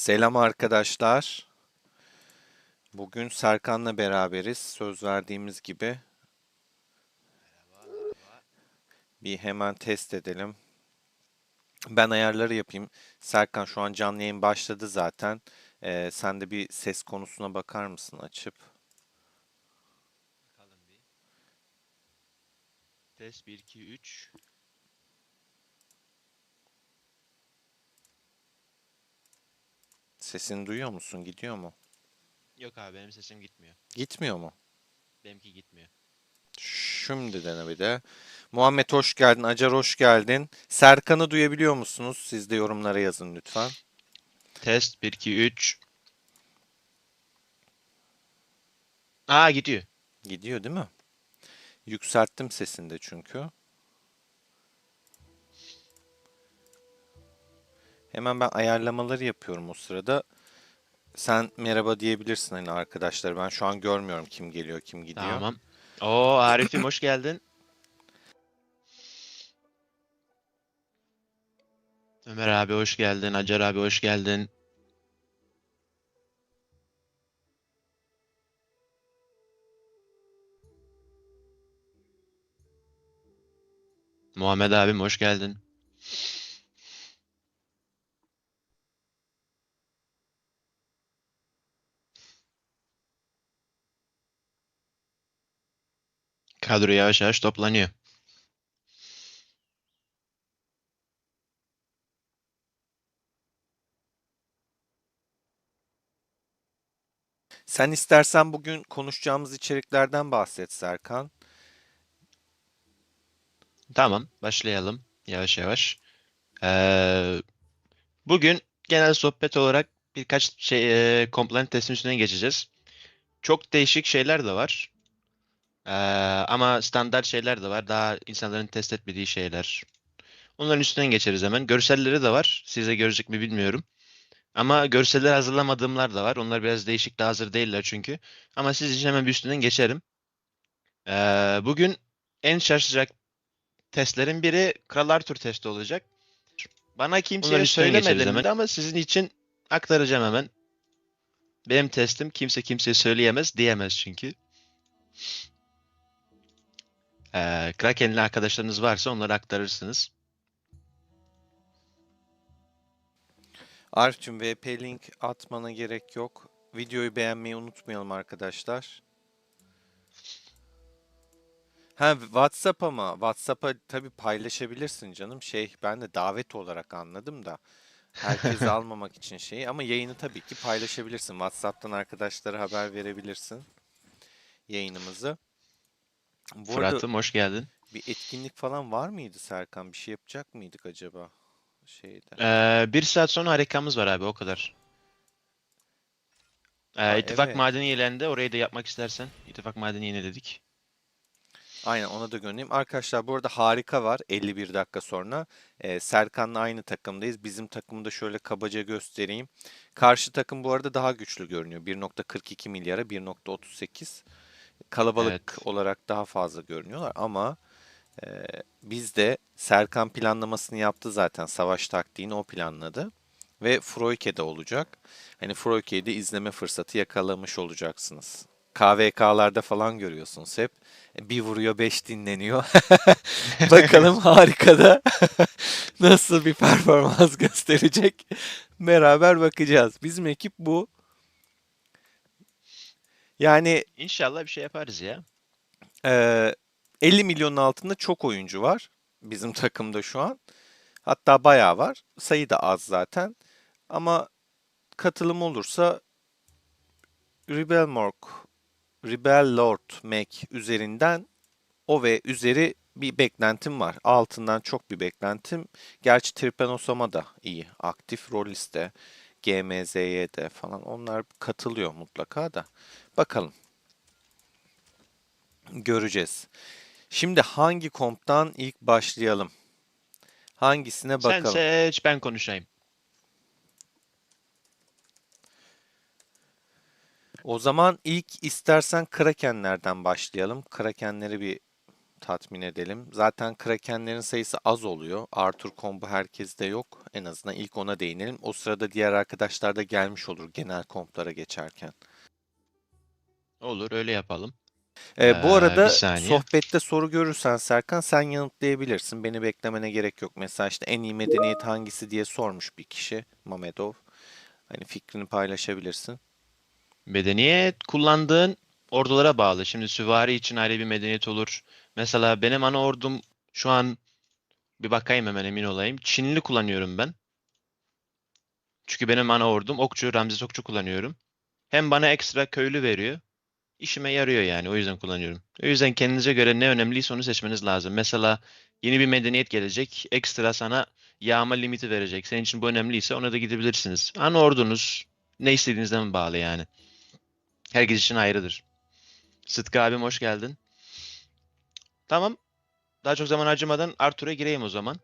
Selam arkadaşlar. Bugün Serkan'la beraberiz. Söz verdiğimiz gibi Merhaba, merhaba. bir hemen test edelim. Ben ayarları yapayım. Serkan şu an canlı yayın başladı zaten. Sen de bir ses konusuna bakar mısın açıp? Bakalım bir. Test bir 2 3. Sesini duyuyor musun? Gidiyor mu? Yok abi benim sesim gitmiyor. Gitmiyor mu? Benimki gitmiyor. Şimdi dene bir de. Muhammed hoş geldin. Acar hoş geldin. Serkan'ı duyabiliyor musunuz? Siz de yorumlara yazın lütfen. Test bir 2 3. Aa gidiyor. Gidiyor değil mi? Yükselttim sesinde çünkü. Hemen ben ayarlamaları yapıyorum o sırada. Sen merhaba diyebilirsin hani arkadaşlar. Ben şu an görmüyorum kim geliyor, kim gidiyor. Tamam. Oo Arif'im hoş geldin. Ömer abi hoş geldin. Acar abi hoş geldin. Muhammed abim hoş geldin. Kadro yavaş yavaş toplanıyor. Sen istersen bugün konuşacağımız içeriklerden bahset Serkan. Tamam başlayalım yavaş yavaş. Ee, Bugün genel sohbet olarak birkaç komponent testin üstüne geçeceğiz. Çok değişik şeyler de var. Ama standart şeyler de var. Daha insanların test etmediği şeyler. Onların üstünden geçeriz hemen. Görselleri de var. Size görecek mi bilmiyorum. Ama görseller hazırlamadığımlar da var. Onlar biraz değişik de hazır değiller çünkü. Ama siz için hemen bir üstünden geçerim. Bugün en şaşıracak testlerin biri Kral Arthur testi olacak. Bana Onların kimseye üstünden söyleme geçeriz hemen. denildi ama sizin için aktaracağım hemen. Benim testim kimse kimseye söyleyemez diyemez çünkü. Kraken'li arkadaşlarınız varsa onları aktarırsınız. Arif'cim VP link atmana gerek yok. Videoyu beğenmeyi unutmayalım arkadaşlar. Ha WhatsApp ama WhatsApp'a tabii paylaşabilirsin canım. Ben de davet olarak anladım da. Herkesi almamak için ama yayını tabii ki paylaşabilirsin. WhatsApp'tan arkadaşlara haber verebilirsin yayınımızı. Bu arada Fırat'ım hoş geldin. bir etkinlik falan var mıydı Serkan? Bir şey yapacak mıydık acaba şeyde? Bir saat sonra harikamız var abi o kadar. Ha İttifak evet. Madeni ilerinde orayı da yapmak istersen. İttifak Madeni yine dedik. Aynen ona da göndereyim. Arkadaşlar bu arada harika var 51 dakika sonra. Serkan'la aynı takımdayız. Bizim takımı da şöyle kabaca göstereyim. Karşı takım bu arada daha güçlü görünüyor. 1.42 milyara 1.38. Kalabalık Evet. olarak daha fazla görünüyorlar ama biz de Serkan planlamasını yaptı zaten. Savaş taktiğini o planladı. Ve Froike'de olacak. Hani Froike'yi de izleme fırsatı yakalamış olacaksınız. KVK'larda falan görüyorsunuz hep. Bir vuruyor 5 dinleniyor. Bakalım harikada nasıl bir performans gösterecek. Beraber bakacağız. Bizim ekip bu. Yani İnşallah bir şey yaparız ya. eee 50 milyonun altında çok oyuncu var. Bizim takımda şu an. Hatta bayağı var. Sayı da az zaten. Ama katılım olursa Rebel Rebel Lord Mac üzerinden o ve üzeri bir beklentim var. Altından çok bir beklentim. Gerçi Tirpanosoma da iyi. Aktif rol liste. GMZ'ye falan. Onlar katılıyor mutlaka da. Bakalım. Göreceğiz. Şimdi hangi komptan ilk başlayalım? Hangisine Sen bakalım? seç ben konuşayım. O zaman ilk istersen Krakenlerden başlayalım. Krakenleri bir tatmin edelim. Zaten Krakenlerin sayısı az oluyor. Arthur combo herkeste yok. En azından ilk ona değinelim. O sırada diğer arkadaşlar da gelmiş olur genel komplara geçerken. Olur, öyle yapalım. Bu Bir arada saniye. sohbette soru görürsen Serkan sen yanıtlayabilirsin. Beni beklemene gerek yok. Mesela işte en iyi medeniyet hangisi diye sormuş bir kişi Mamedov. Hani fikrini paylaşabilirsin. Medeniyet kullandığın ordulara bağlı. Şimdi süvari için ayrı bir medeniyet olur. Mesela benim ana ordum şu an bir bakayım hemen emin olayım. Çinli kullanıyorum ben. Çünkü benim ana ordum okçu, Ramses okçu kullanıyorum. Hem bana ekstra köylü veriyor. İşime yarıyor yani o yüzden kullanıyorum. O yüzden kendinize göre ne önemliyse onu seçmeniz lazım. Mesela yeni bir medeniyet gelecek. Ekstra sana yağma limiti verecek. Senin için bu önemliyse ona da gidebilirsiniz. Ana ordunuz ne istediğinizden bağlı yani. Herkes için ayrıdır. Sıtkı abim hoş geldin. Tamam. Daha çok zaman harcamadan Arthur'a gireyim o zaman.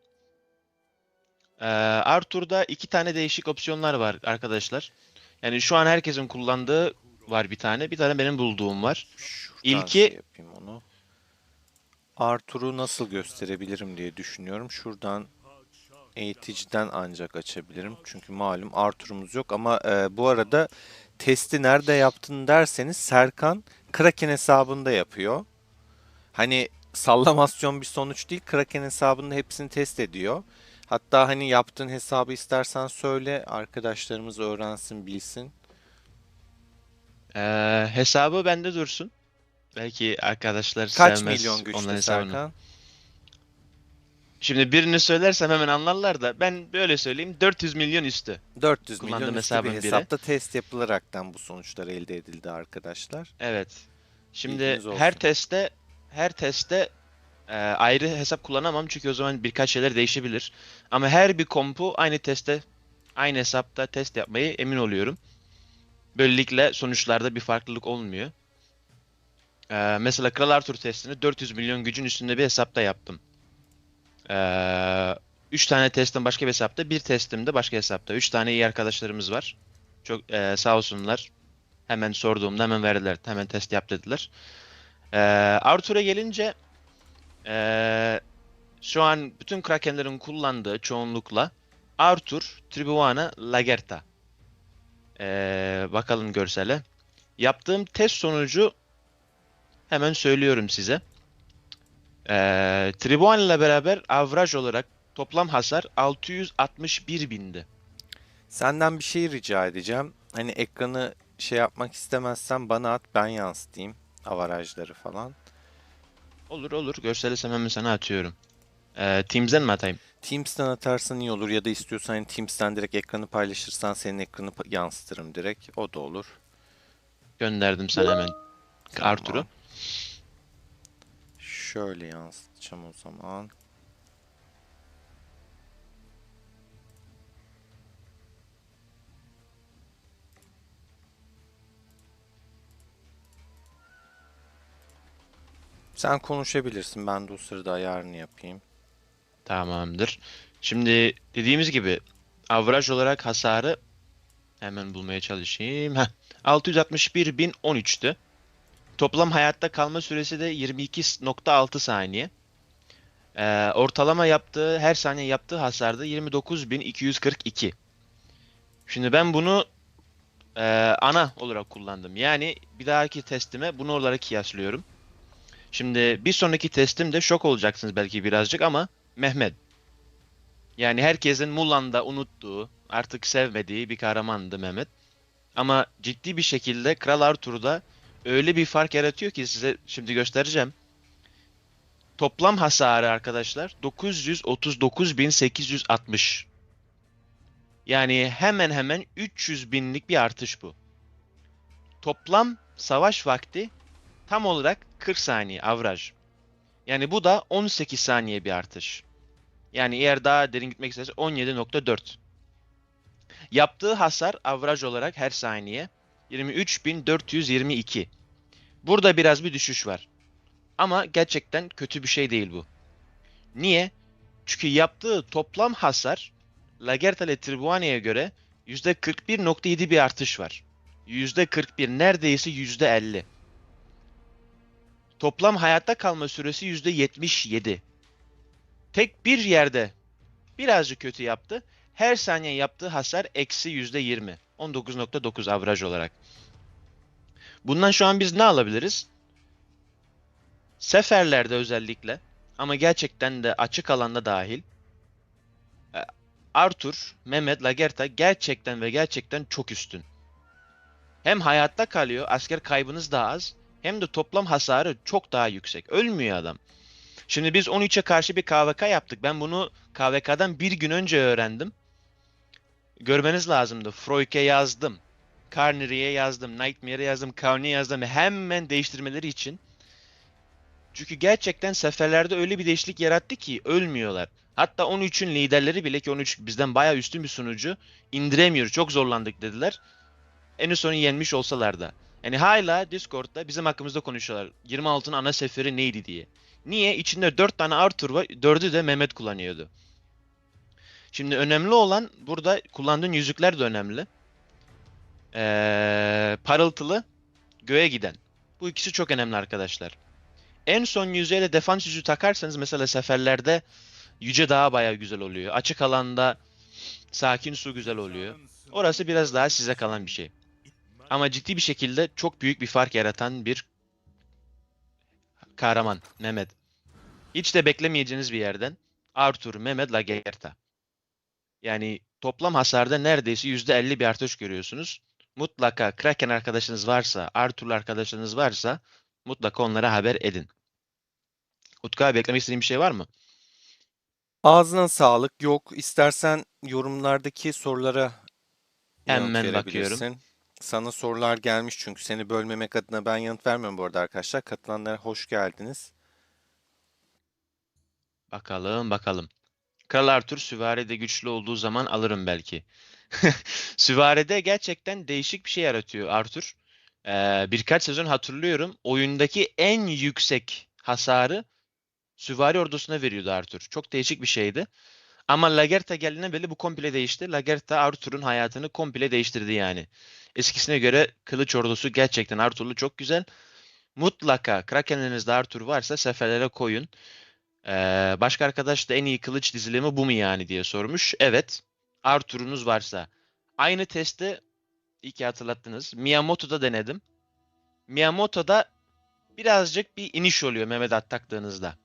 Arthur'da iki tane değişik opsiyonlar var arkadaşlar. Yani şu an herkesin kullandığı var bir tane. Bir tane benim bulduğum var. Şuradan şey İlki yapayım onu. Arthur'u nasıl gösterebilirim diye düşünüyorum. Şuradan eğiticiden ancak açabilirim. Çünkü malum Arthur'umuz yok ama bu arada testi nerede yaptın derseniz Serkan Kraken hesabında yapıyor. Hani sallamasyon bir sonuç değil. Kraken hesabında hepsini test ediyor. Hatta hani yaptığın hesabı istersen söyle arkadaşlarımız öğrensin bilsin. hesabı bende dursun. Belki arkadaşlar Kaç milyon sevmez güçlü onların hesabını. Serkan? Şimdi birini söylersem hemen anlarlar da ben böyle söyleyeyim 400 milyon üstü. 400 milyon Kullandığım üstü bir hesabın biri. hesapta test yapılaraktan bu sonuçlar elde edildi arkadaşlar. Evet. Şimdi Bilginiz her olsun. testte her testte ayrı hesap kullanamam çünkü o zaman birkaç şeyler değişebilir. Ama her bir kompu aynı testte aynı hesapta test yapmayı emin oluyorum. Böylelikle sonuçlarda bir farklılık olmuyor. Mesela Kral Arthur testini 400 milyon gücün üstünde bir hesapta yaptım. 3 tane testim başka bir hesapta, bir testim de başka hesapta. 3 tane iyi arkadaşlarımız var. Çok sağ olsunlar. Hemen sorduğumda hemen verdiler. Hemen test yap dediler. Eee Arthur'a gelince eee, şu an bütün Krakenlerin kullandığı çoğunlukla Arthur, Tribuana, Lagerta. Bakalım görsele. Yaptığım test sonucu hemen söylüyorum size. Tribuana ile beraber averaj olarak toplam hasar 661 bindi. Senden bir şey rica edeceğim. Hani ekranı şey yapmak istemezsen bana at ben yansıtayım. Avarajları falan. Olur olur. Görselsem hemen sana atıyorum. Teams'den mi atayım? Teams'ten atarsan iyi olur ya da istiyorsan hani Teams'ten direkt ekranı paylaşırsan senin ekranı yansıtırım direkt. O da olur. Gönderdim sana hemen Arthur'u. Tamam. Şöyle yansıtacağım o zaman. Sen konuşabilirsin. Ben de o sırada ayarını yapayım. Tamamdır. Şimdi dediğimiz gibi averaj olarak hasarı hemen bulmaya çalışayım. 661.013'tü. Toplam hayatta kalma süresi de 22.6 saniye. Ortalama yaptığı her saniye yaptığı hasar da 29.242. Şimdi ben bunu e, ana olarak kullandım. Yani bir dahaki testime bunu olarak kıyaslıyorum. Şimdi bir sonraki testimde şok olacaksınız belki birazcık ama Mehmet. Yani herkesin Mulan'da unuttuğu, artık sevmediği bir kahramandı Mehmet. Ama ciddi bir şekilde Kral Arthur'da öyle bir fark yaratıyor ki size şimdi göstereceğim. Toplam hasarı arkadaşlar 939.860. Yani hemen hemen 300 binlik bir artış bu. Toplam savaş vakti tam olarak 40 saniye averaj. Yani bu da 18 saniye bir artış. Yani eğer daha derin gitmek isterse 17.4. Yaptığı hasar averaj olarak her saniye 23.422. Burada biraz bir düşüş var. Ama gerçekten kötü bir şey değil bu. Niye? Çünkü yaptığı toplam hasar Lagertha ile Tribuania'ya göre %41.7 bir artış var. %41 neredeyse %50. Toplam hayatta kalma süresi %77. Tek bir yerde birazcık kötü yaptı. Her saniye yaptığı hasar eksi %20. 19.9 averaj olarak. Bundan şu an biz ne alabiliriz? Seferlerde özellikle ama gerçekten de açık alanda dahil e, Arthur, Mehmet, Lagertha gerçekten ve gerçekten çok üstün. Hem hayatta kalıyor, asker kaybınız daha az, hem de toplam hasarı çok daha yüksek. Ölmüyor adam. Şimdi biz 13'e karşı bir KVK yaptık. Ben bunu KVK'dan bir gün önce öğrendim. Görmeniz lazımdı. Froike yazdım. Carnery'e yazdım. Nightmare'e yazdım. Kaun'e yazdım. Hemen değiştirmeleri için. Çünkü gerçekten seferlerde öyle bir değişiklik yarattı ki ölmüyorlar. Hatta 13'ün liderleri bile, ki 13 bizden bayağı üstün bir sunucu, indiremiyor. Çok zorlandık dediler. En sonu yenmiş olsalar da. Yani hala Discord'da bizim hakkımızda konuşuyorlar. 26'ın ana seferi neydi diye. Niye? İçinde 4 tane Arthur var. 4'ü de Mehmet kullanıyordu. Şimdi önemli olan burada kullandığın yüzükler de önemli. Parıltılı, göğe giden. Bu ikisi çok önemli arkadaşlar. En son yüzüğe de defans yüzüğü takarsanız mesela seferlerde Yüce Dağ bayağı güzel oluyor. Açık alanda Sakin Su güzel oluyor. Orası biraz daha size kalan bir şey. Ama ciddi bir şekilde çok büyük bir fark yaratan bir kahraman Mehmet. Hiç de beklemeyeceğiniz bir yerden Arthur, Mehmet, Lagertha. Yani toplam hasarda neredeyse %50 bir artış görüyorsunuz. Mutlaka Kraken arkadaşınız varsa, Arthur'lu arkadaşınız varsa mutlaka onlara haber edin. Utku abi beklemek istediğin bir şey var mı? Ağzına sağlık. Yok, istersen yorumlardaki sorulara yanıt Hemen bakıyorum. verebilirsin. Sana sorular gelmiş çünkü seni bölmemek adına ben yanıt vermiyorum bu arada arkadaşlar. Katılanlara hoş geldiniz. Bakalım bakalım. Kral Arthur süvaride güçlü olduğu zaman alırım belki. Süvaride gerçekten değişik bir şey yaratıyor Arthur. Birkaç sezon hatırlıyorum. Oyundaki en yüksek hasarı süvari ordusuna veriyordu Arthur. Çok değişik bir şeydi. Ama Lagertha geldiğinden beri bu komple değişti. Lagertha Arthur'un hayatını komple değiştirdi yani. Eskisine göre kılıç ordusu gerçekten Arthur'lu çok güzel. Mutlaka Kraken'lerinizde Arthur varsa seferlere koyun. Başka arkadaş da en iyi kılıç dizilimi bu mu yani diye sormuş. Evet. Arthur'unuz varsa. Aynı testi iyi ki hatırlattınız. Miyamoto'da denedim. Miyamoto'da birazcık bir iniş oluyor Mehmet At taktığınızda.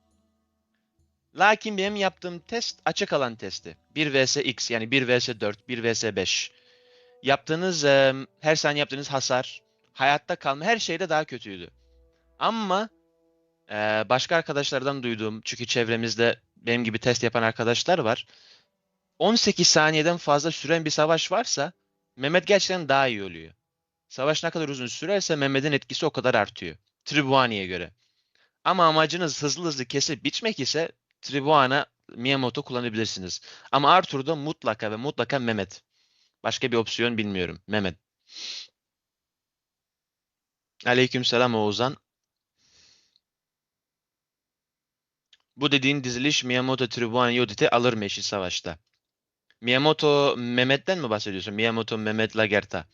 Lakin benim yaptığım test açık alan testi. 1 vs x yani 1 vs 4, 1 vs 5. Yaptığınız her saniye yaptığınız hasar, hayatta kalma her şeyde daha kötüydü. Ama başka arkadaşlardan duyduğum, çünkü çevremizde benim gibi test yapan arkadaşlar var. 18 saniyeden fazla süren bir savaş varsa Mehmet gerçekten daha iyi oluyor. Savaş ne kadar uzun sürerse Mehmet'in etkisi o kadar artıyor. Tribuani'ye göre. Ama amacınız hızlı hızlı kesip biçmek ise Tribuana Miyamoto kullanabilirsiniz. Ama Arthur'da mutlaka ve mutlaka Mehmet. Başka bir opsiyon bilmiyorum. Mehmet. Aleykümselam Oğuzhan. Bu dediğin diziliş Miyamoto Tribuana Yodit'i alır mı eşit savaşta? Miyamoto Mehmet'ten mi bahsediyorsun? Miyamoto Mehmet Lagertha.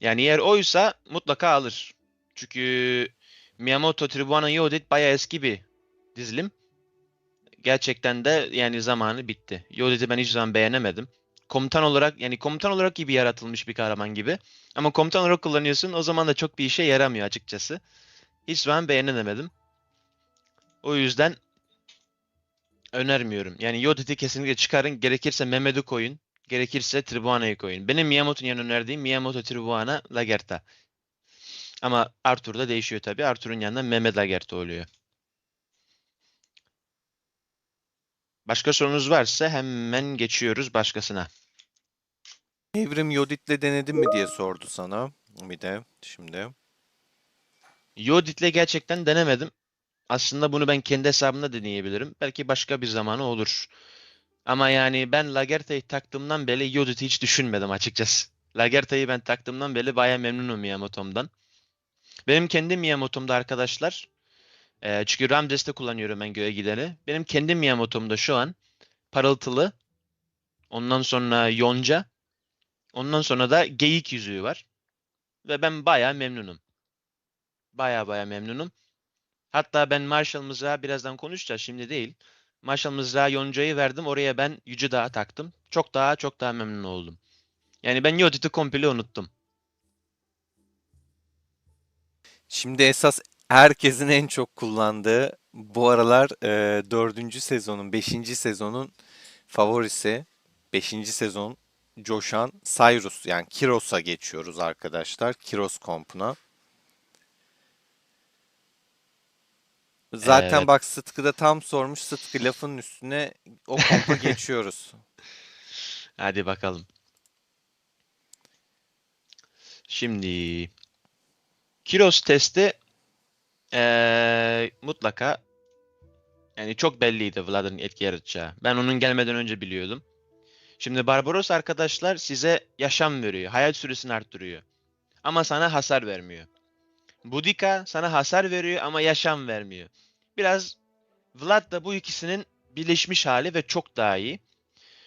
Yani eğer oysa mutlaka alır. Çünkü Miyamoto Tribuana Yodit bayağı eski bir dizilim. Gerçekten de yani zamanı bitti. Yodit'i ben hiç zaman beğenemedim. Komutan olarak yani komutan olarak gibi yaratılmış bir kahraman gibi. Ama komutan olarak kullanıyorsun o zaman da çok bir işe yaramıyor açıkçası. Hiç zaman beğenemedim. O yüzden önermiyorum. Yani Yodit'i kesinlikle çıkarın. Gerekirse Mehmet'i koyun. Gerekirse Tribuana'yı koyun. Benim Miyamoto'nun yanına önerdiğim Miyamoto Tribuana Lagertha. Ama Arthur'da değişiyor tabii. Arthur'un yanında Mehmet Lagertha oluyor. Başka sorunuz varsa hemen geçiyoruz başkasına. Evrim Yodit'le denedin mi diye sordu sana. Bir de şimdi. Yodit'le gerçekten denemedim. Aslında bunu ben kendi hesabımda deneyebilirim. Belki başka bir zamanı olur. Ama yani ben Lagertha'yı taktığımdan beri Yodit'i hiç düşünmedim açıkçası. Lagertha'yı ben taktığımdan beri baya memnunum Miyamoto'mdan. Benim kendi Miyamoto'mda arkadaşlar, çünkü Ramdes'te kullanıyorum ben göğe gideni. Benim kendi Miyamoto'mda şu an parıltılı, ondan sonra yonca, ondan sonra da geyik yüzüğü var. Ve ben baya memnunum. Baya baya memnunum. Hatta ben Marshall mızrağı birazdan konuşacağız, şimdi değil. Marshall mızrağı yoncayı verdim, oraya ben Yüce Dağı taktım. Çok daha memnun oldum. Yani ben Yodit'i komple unuttum. Şimdi esas herkesin en çok kullandığı bu aralar 4. sezonun, 5. sezonun favorisi, 5. sezon coşan Cyrus, yani Kiros'a geçiyoruz arkadaşlar. Kiros kompuna. Zaten Evet. bak Sıtkı da tam sormuş. Sıtkı lafının üstüne o kompa geçiyoruz. Hadi bakalım. Şimdi Kiros testi mutlaka, yani çok belliydi Vlad'ın etki yaratacağı. Ben onun gelmeden önce biliyordum. Şimdi Barbaros arkadaşlar size yaşam veriyor. Hayat süresini arttırıyor. Ama sana hasar vermiyor. Boudica sana hasar veriyor ama yaşam vermiyor. Biraz Vlad da bu ikisinin birleşmiş hali ve çok daha iyi.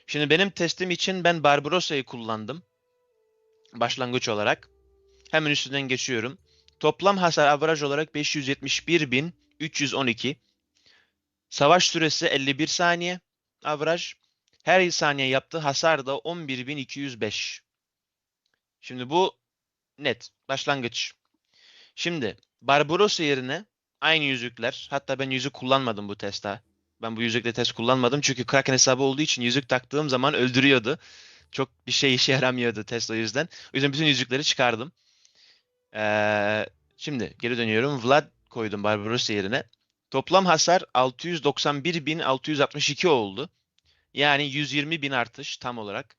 Şimdi benim testim için ben Barbarossa'yı kullandım. Başlangıç olarak. Hemen üstünden geçiyorum. Toplam hasar averaj olarak 571.312. Savaş süresi 51 saniye averaj. Her saniye yaptığı hasar da 11.205. Şimdi bu net. Başlangıç. Şimdi Barbarossa yerine aynı yüzükler. Hatta ben yüzük kullanmadım bu testte. Ben bu yüzükle test kullanmadım. Çünkü Kraken hesabı olduğu için yüzük taktığım zaman öldürüyordu. Çok bir şey işe yaramıyordu test o yüzden. O yüzden bütün yüzükleri çıkardım. Ee, Şimdi geri dönüyorum. Vlad koydum Barbarossa yerine. Toplam hasar 691.662 oldu. Yani 120.000 artış tam olarak.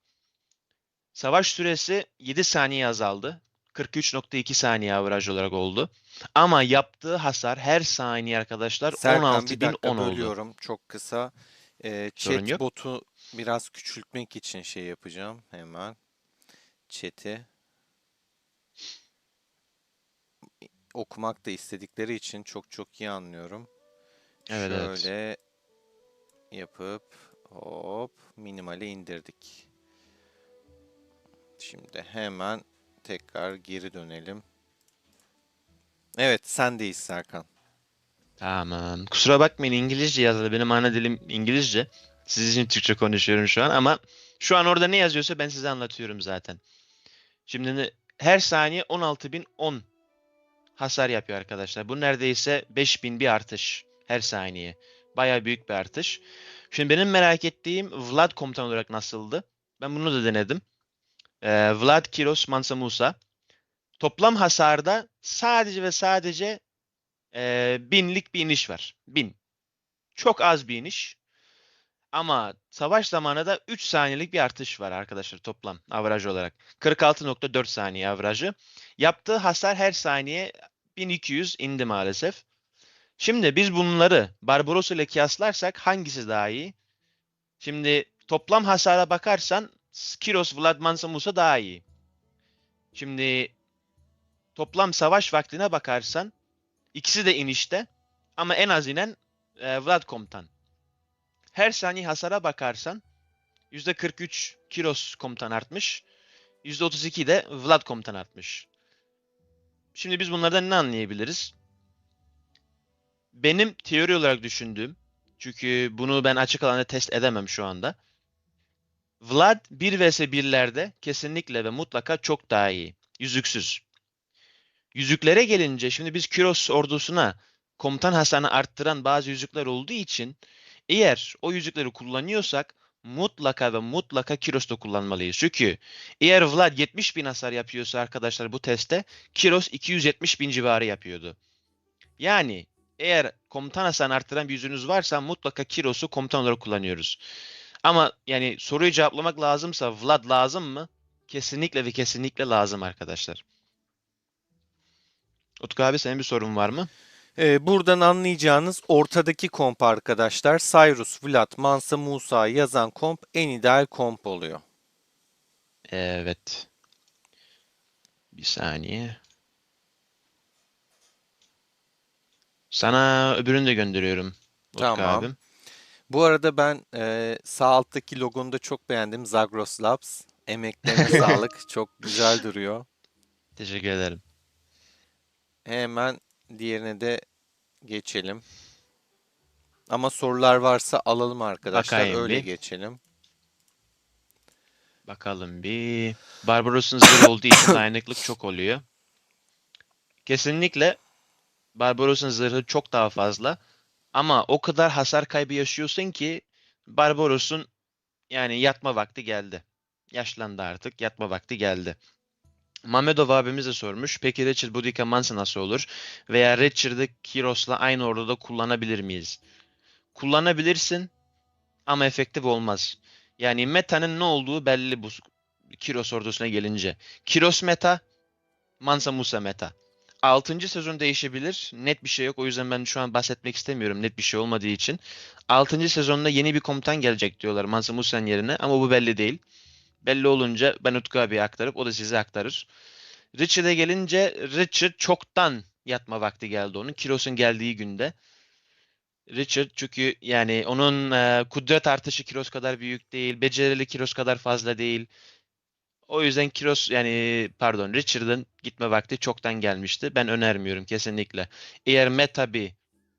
Savaş süresi 7 saniye azaldı. 43.2 saniye averaj olarak oldu. Ama yaptığı hasar her saniye arkadaşlar Serkan, bir 16.010 dakika oldu. bölüyorum çok kısa. Sorun Chat yok. botu biraz küçültmek için şey yapacağım hemen. Chat'i okumak da istedikleri için çok çok iyi anlıyorum. Evet, evet. Şöyle yapıp hop minimale indirdik. Şimdi hemen tekrar geri dönelim. Evet, sendeyiz Serkan. Tamam. Kusura bakmayın, İngilizce yazılı. Benim ana dilim İngilizce. Siz için Türkçe konuşuyorum şu an ama şu an orada ne yazıyorsa ben size anlatıyorum zaten. Şimdi her saniye 16.010 hasar yapıyor arkadaşlar. Bu neredeyse 5.000 bir artış her saniye. Baya büyük bir artış. Şimdi benim merak ettiğim Vlad komutan olarak nasıldı? Ben bunu da denedim. Vlad Kiros Mansa Musa. Toplam hasarda sadece ve sadece binlik bir iniş var. 1000. Çok az bir iniş. Ama savaş zamanı da 3 saniyelik bir artış var arkadaşlar toplam averaj olarak. 46.4 saniye averajı. Yaptığı hasar her saniye 1200 indi maalesef. Şimdi biz bunları Barbaros ile kıyaslarsak hangisi daha iyi? Şimdi toplam hasara bakarsan Kiros Vlad Mansa Musa daha iyi. Şimdi toplam savaş vaktine bakarsan ikisi de inişte ama en az inen Vlad komutan. Her saniye hasara bakarsan %43 Kiros komutan artmış. %32 de Vlad komutan artmış. Şimdi biz bunlardan ne anlayabiliriz? Benim teori olarak düşündüğüm, çünkü bunu ben açık alanda test edemem şu anda. Vlad 1 vs 1'lerde kesinlikle ve mutlaka çok daha iyi. Yüzüksüz. Yüzüklere gelince şimdi biz Kiros ordusuna komutan hasarını arttıran bazı yüzükler olduğu için eğer o yüzükleri kullanıyorsak mutlaka ve mutlaka Kiros'ta kullanmalıyız. Çünkü eğer Vlad 70 bin hasar yapıyorsa arkadaşlar bu testte Kiros 270 bin civarı yapıyordu. Yani eğer komutan hasarını arttıran bir yüzüğünüz varsa mutlaka Kiros'u komutan olarak kullanıyoruz. Ama yani soruyu cevaplamak lazımsa Vlad lazım mı? Kesinlikle ve kesinlikle lazım arkadaşlar. Utku abi, senin bir sorun var mı? Buradan anlayacağınız ortadaki komp arkadaşlar. Cyrus, Vlad, Mansa, Musa yazan komp en ideal komp oluyor. Evet. Bir saniye. Sana öbürünü de gönderiyorum Utku Tamam. abim. Bu arada ben sağ alttaki logonu da çok beğendim. Zagros Labs. Emeklerine sağlık. Çok güzel duruyor. Teşekkür ederim. Hemen diğerine de geçelim. Ama sorular varsa alalım arkadaşlar. Bakayım Öyle bir. geçelim. Bakalım bir. Barbaros'un zırhı olduğu için dayanıklık çok oluyor. Kesinlikle Barbaros'un zırhı çok daha fazla. Ama o kadar hasar kaybı yaşıyorsun ki Barbaros'un yani yatma vakti geldi. Yaşlandı artık. Yatma vakti geldi. Mamedov abimiz de sormuş. Peki Richard Boudica Mansa nasıl olur? Veya Richard'ı Kiros'la aynı orduda kullanabilir miyiz? Kullanabilirsin ama efektif olmaz. Yani meta'nın ne olduğu belli bu Kiros ordusuna gelince. Kiros meta, Mansa Musa meta. 6. sezon değişebilir. Net bir şey yok. O yüzden ben şu an bahsetmek istemiyorum net bir şey olmadığı için. 6. sezonda yeni bir komutan gelecek diyorlar Mansa Musa'nın yerine ama bu belli değil. Belli olunca ben Utku abiye aktarıp o da size aktarır. Richard'e gelince Richard çoktan yatma vakti geldi onun. Kiros'un geldiği günde. Richard çünkü yani onun kudret artışı Kiros kadar büyük değil. Becerili Kiros kadar fazla değil. O yüzden Kiros yani pardon Richard'ın gitme vakti çoktan gelmişti. Ben önermiyorum kesinlikle. Eğer meta bir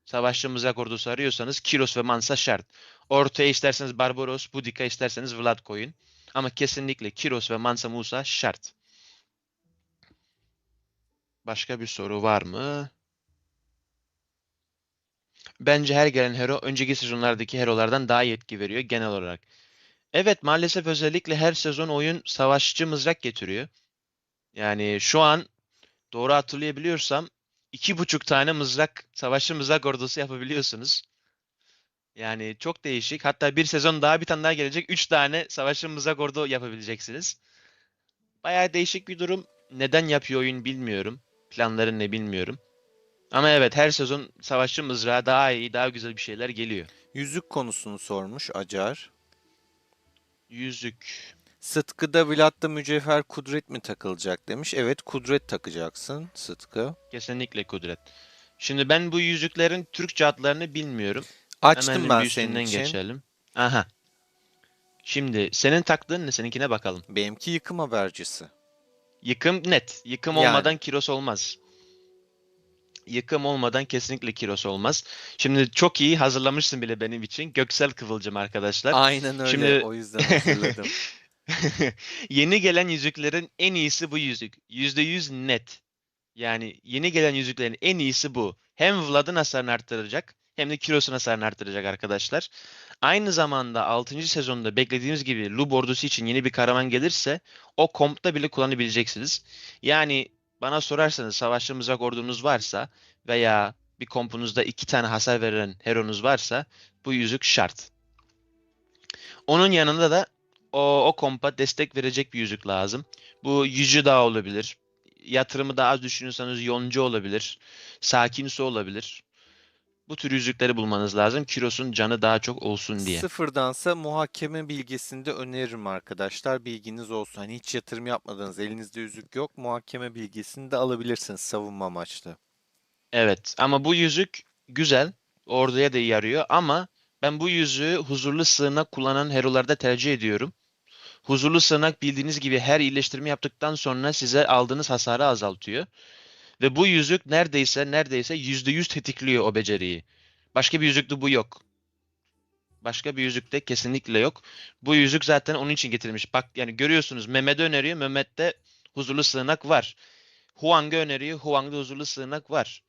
savaşçı mızrak ordusu arıyorsanız Kiros ve Mansa şart. Ortaya isterseniz Barbaros, Boudica isterseniz Vlad koyun. Ama kesinlikle Kiros ve Mansa Musa şart. Başka bir soru var mı? Bence her gelen hero önceki sezonlardaki herolardan daha iyi etki veriyor genel olarak. Evet maalesef özellikle her sezon oyun savaşçı mızrak getiriyor. Yani şu an doğru hatırlayabiliyorsam 2,5 tane mızrak, savaşçı mızrak ordusu yapabiliyorsunuz. Yani çok değişik. Hatta bir sezon daha bir tane daha gelecek. 3 tane savaşçı mızrak ordu yapabileceksiniz. Bayağı değişik bir durum. Neden yapıyor oyun bilmiyorum. Planları ne bilmiyorum. Ama evet her sezon savaşçı mızrağı daha iyi, daha güzel bir şeyler geliyor. Yüzük konusunu sormuş Acar. Yüzük. Sıtkı'da Vlad'da mücevher kudret mi takılacak demiş. Evet, kudret takacaksın Sıtkı. Kesinlikle kudret. Şimdi ben bu yüzüklerin Türkçe adlarını bilmiyorum. Açtım Hemen ben bir senin üstünden için. geçelim. Aha. Şimdi senin taktığın ne? Seninkine bakalım. Benimki yıkım habercisi. Yıkım net. Yıkım Yani olmadan Kiros olmaz. Yıkım olmadan kesinlikle Kiros olmaz. Şimdi çok iyi hazırlamışsın bile benim için. Göksel Kıvılcım arkadaşlar. aynen öyle. Şimdi O yüzden hazırladım. yeni gelen yüzüklerin en iyisi bu yüzük. %100 net. Yani yeni gelen yüzüklerin en iyisi bu. Hem Vlad'ın hasarını arttıracak hem de Kiros'un hasarını arttıracak arkadaşlar. Aynı zamanda 6. sezonda beklediğimiz gibi Lub ordusu için yeni bir kahraman gelirse o kompta bile kullanabileceksiniz. Yani bana sorarsanız savaşçı mızrak ordunuz varsa veya bir kompunuzda 2 tane hasar veren heronuz varsa bu yüzük şart. Onun yanında da o kompa destek verecek bir yüzük lazım. Bu Yüzü Dağ olabilir. Yatırımı daha az düşünüyorsanız Yonca olabilir. Sakin Su olabilir. Bu tür yüzükleri bulmanız lazım. Kiros'un canı daha çok olsun diye. Sıfırdansa muhakeme bilgisini de öneririm arkadaşlar. Bilginiz olsun. Hani hiç yatırım yapmadınız, elinizde yüzük yok. Muhakeme bilgisini de alabilirsiniz savunma amaçlı. Evet ama bu yüzük güzel. Orduya da yarıyor ama ben bu yüzüğü huzurlu sığınak kullanan herolarda tercih ediyorum. Huzurlu sığınak bildiğiniz gibi her iyileştirme yaptıktan sonra size aldığınız hasarı azaltıyor. Ve bu yüzük neredeyse %100 tetikliyor o beceriyi. Başka bir yüzükte bu yok. Başka bir yüzükte kesinlikle yok. Bu yüzük zaten onun için getirilmiş. Bak yani görüyorsunuz Mehmet'e öneriyor. Mehmet'te huzurlu sığınak var. Huang'a öneriyor. Huang'da huzurlu sığınak var.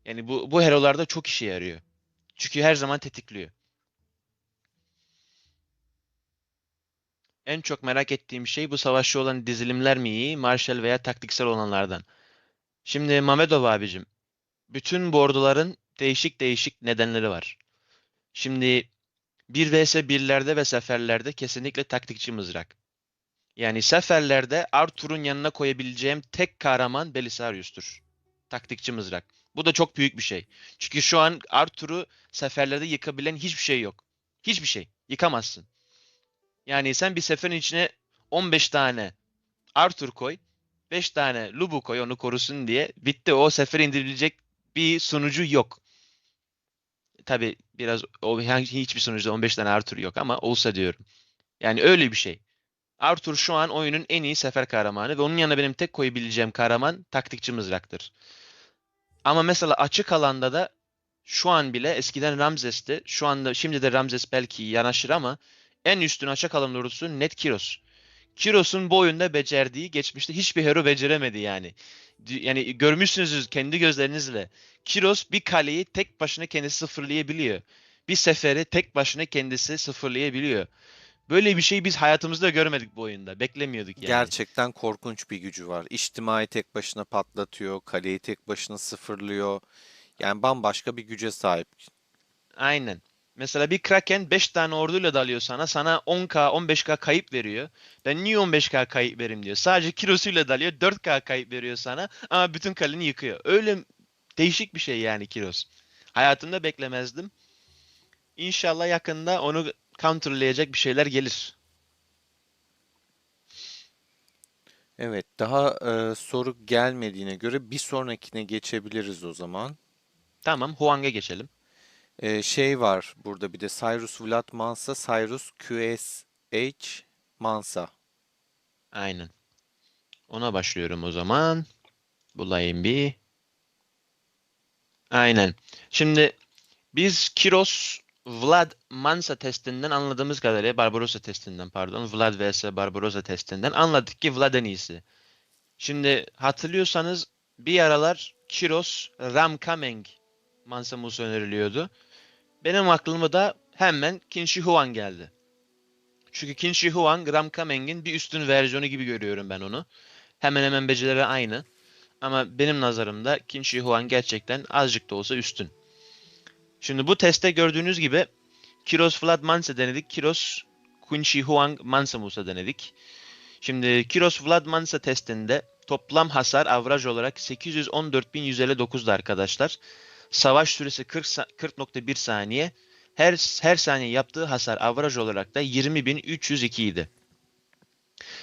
Yani bu herolarda çok işe yarıyor. Çünkü her zaman tetikliyor. En çok merak ettiğim şey bu savaşçı olan dizilimler mi iyi, Marshall veya taktiksel olanlardan. Şimdi Mamedov abicim, bütün bu orduların değişik değişik nedenleri var. Şimdi 1 vs 1'lerde ve seferlerde kesinlikle taktikçi mızrak. Yani seferlerde Arthur'un yanına koyabileceğim tek kahraman Belisarius'tur. Taktikçi mızrak. Bu da çok büyük bir şey. Çünkü şu an Arthur'u seferlerde yıkabilen hiçbir şey yok. Hiçbir şey. Yıkamazsın. Yani sen bir seferin içine 15 tane Arthur koy, 5 tane Lubu koy onu korusun diye. Bitti o sefer indirilecek bir sunucu yok. Tabi biraz hiçbir sunucuda 15 tane Arthur yok ama olsa diyorum. Yani öyle bir şey. Arthur şu an oyunun en iyi sefer kahramanı ve onun yanına benim tek koyabileceğim kahraman taktikçi mızraktır. Ama mesela açık alanda da şu an bile eskiden Ramzes'ti. Şu anda şimdi de Ramzes belki yanaşır ama en üstün açık alan ordusu net Kiros. Kiros'un bu oyunda becerdiği geçmişte hiçbir hero beceremedi yani. Yani görmüşsünüz kendi gözlerinizle. Kiros bir kaleyi tek başına kendisi sıfırlayabiliyor. Bir seferi tek başına kendisi sıfırlayabiliyor. Böyle bir şey biz hayatımızda görmedik bu oyunda. Beklemiyorduk yani. Gerçekten korkunç bir gücü var. İçtimai tek başına patlatıyor, kaleyi tek başına sıfırlıyor. Yani bambaşka bir güce sahip. Aynen. Mesela bir Kraken 5 tane orduyla dalıyor sana. Sana 10k 15k kayıp veriyor. Ben niye 15k kayıp verim diyor. Sadece Kiros'uyla dalıyor 4k kayıp veriyor sana. Ama bütün kaleni yıkıyor. Öyle değişik bir şey yani Kiros. Hayatımda beklemezdim. İnşallah yakında onu counterlayacak bir şeyler gelir. Evet, daha soru gelmediğine göre bir sonrakine geçebiliriz o zaman. Tamam, Huang'a geçelim. Şey var burada bir de Cyrus Vlad Mansa, Cyrus QSH Mansa. Aynen. Ona başlıyorum o zaman. Bulayım bir. Aynen. Şimdi biz Kiros Vlad Mansa testinden anladığımız kadarıyla Barbarossa testinden pardon Vlad vs Barbarossa testinden anladık ki Vlad en iyisi. Şimdi hatırlıyorsanız bir aralar Kiros Ramkameng Mansa Musa öneriliyordu. Benim aklıma da hemen Qin Shi Huang geldi. Çünkü Qin Shi Huang Ramkameng'in bir üstün versiyonu gibi görüyorum ben onu. Hemen hemen becerileri aynı. Ama benim nazarımda Qin Shi Huang gerçekten azıcık da olsa üstün. Şimdi bu testte gördüğünüz gibi Kiros Vlad Mansa denedik. Kiros Qin Shi Huang Mansa Musa denedik. Şimdi Kiros Vlad Mansa testinde toplam hasar averaj olarak 814.159'du arkadaşlar. Savaş süresi 40.1 saniye. Her saniye yaptığı hasar averaj olarak da 20.302 idi.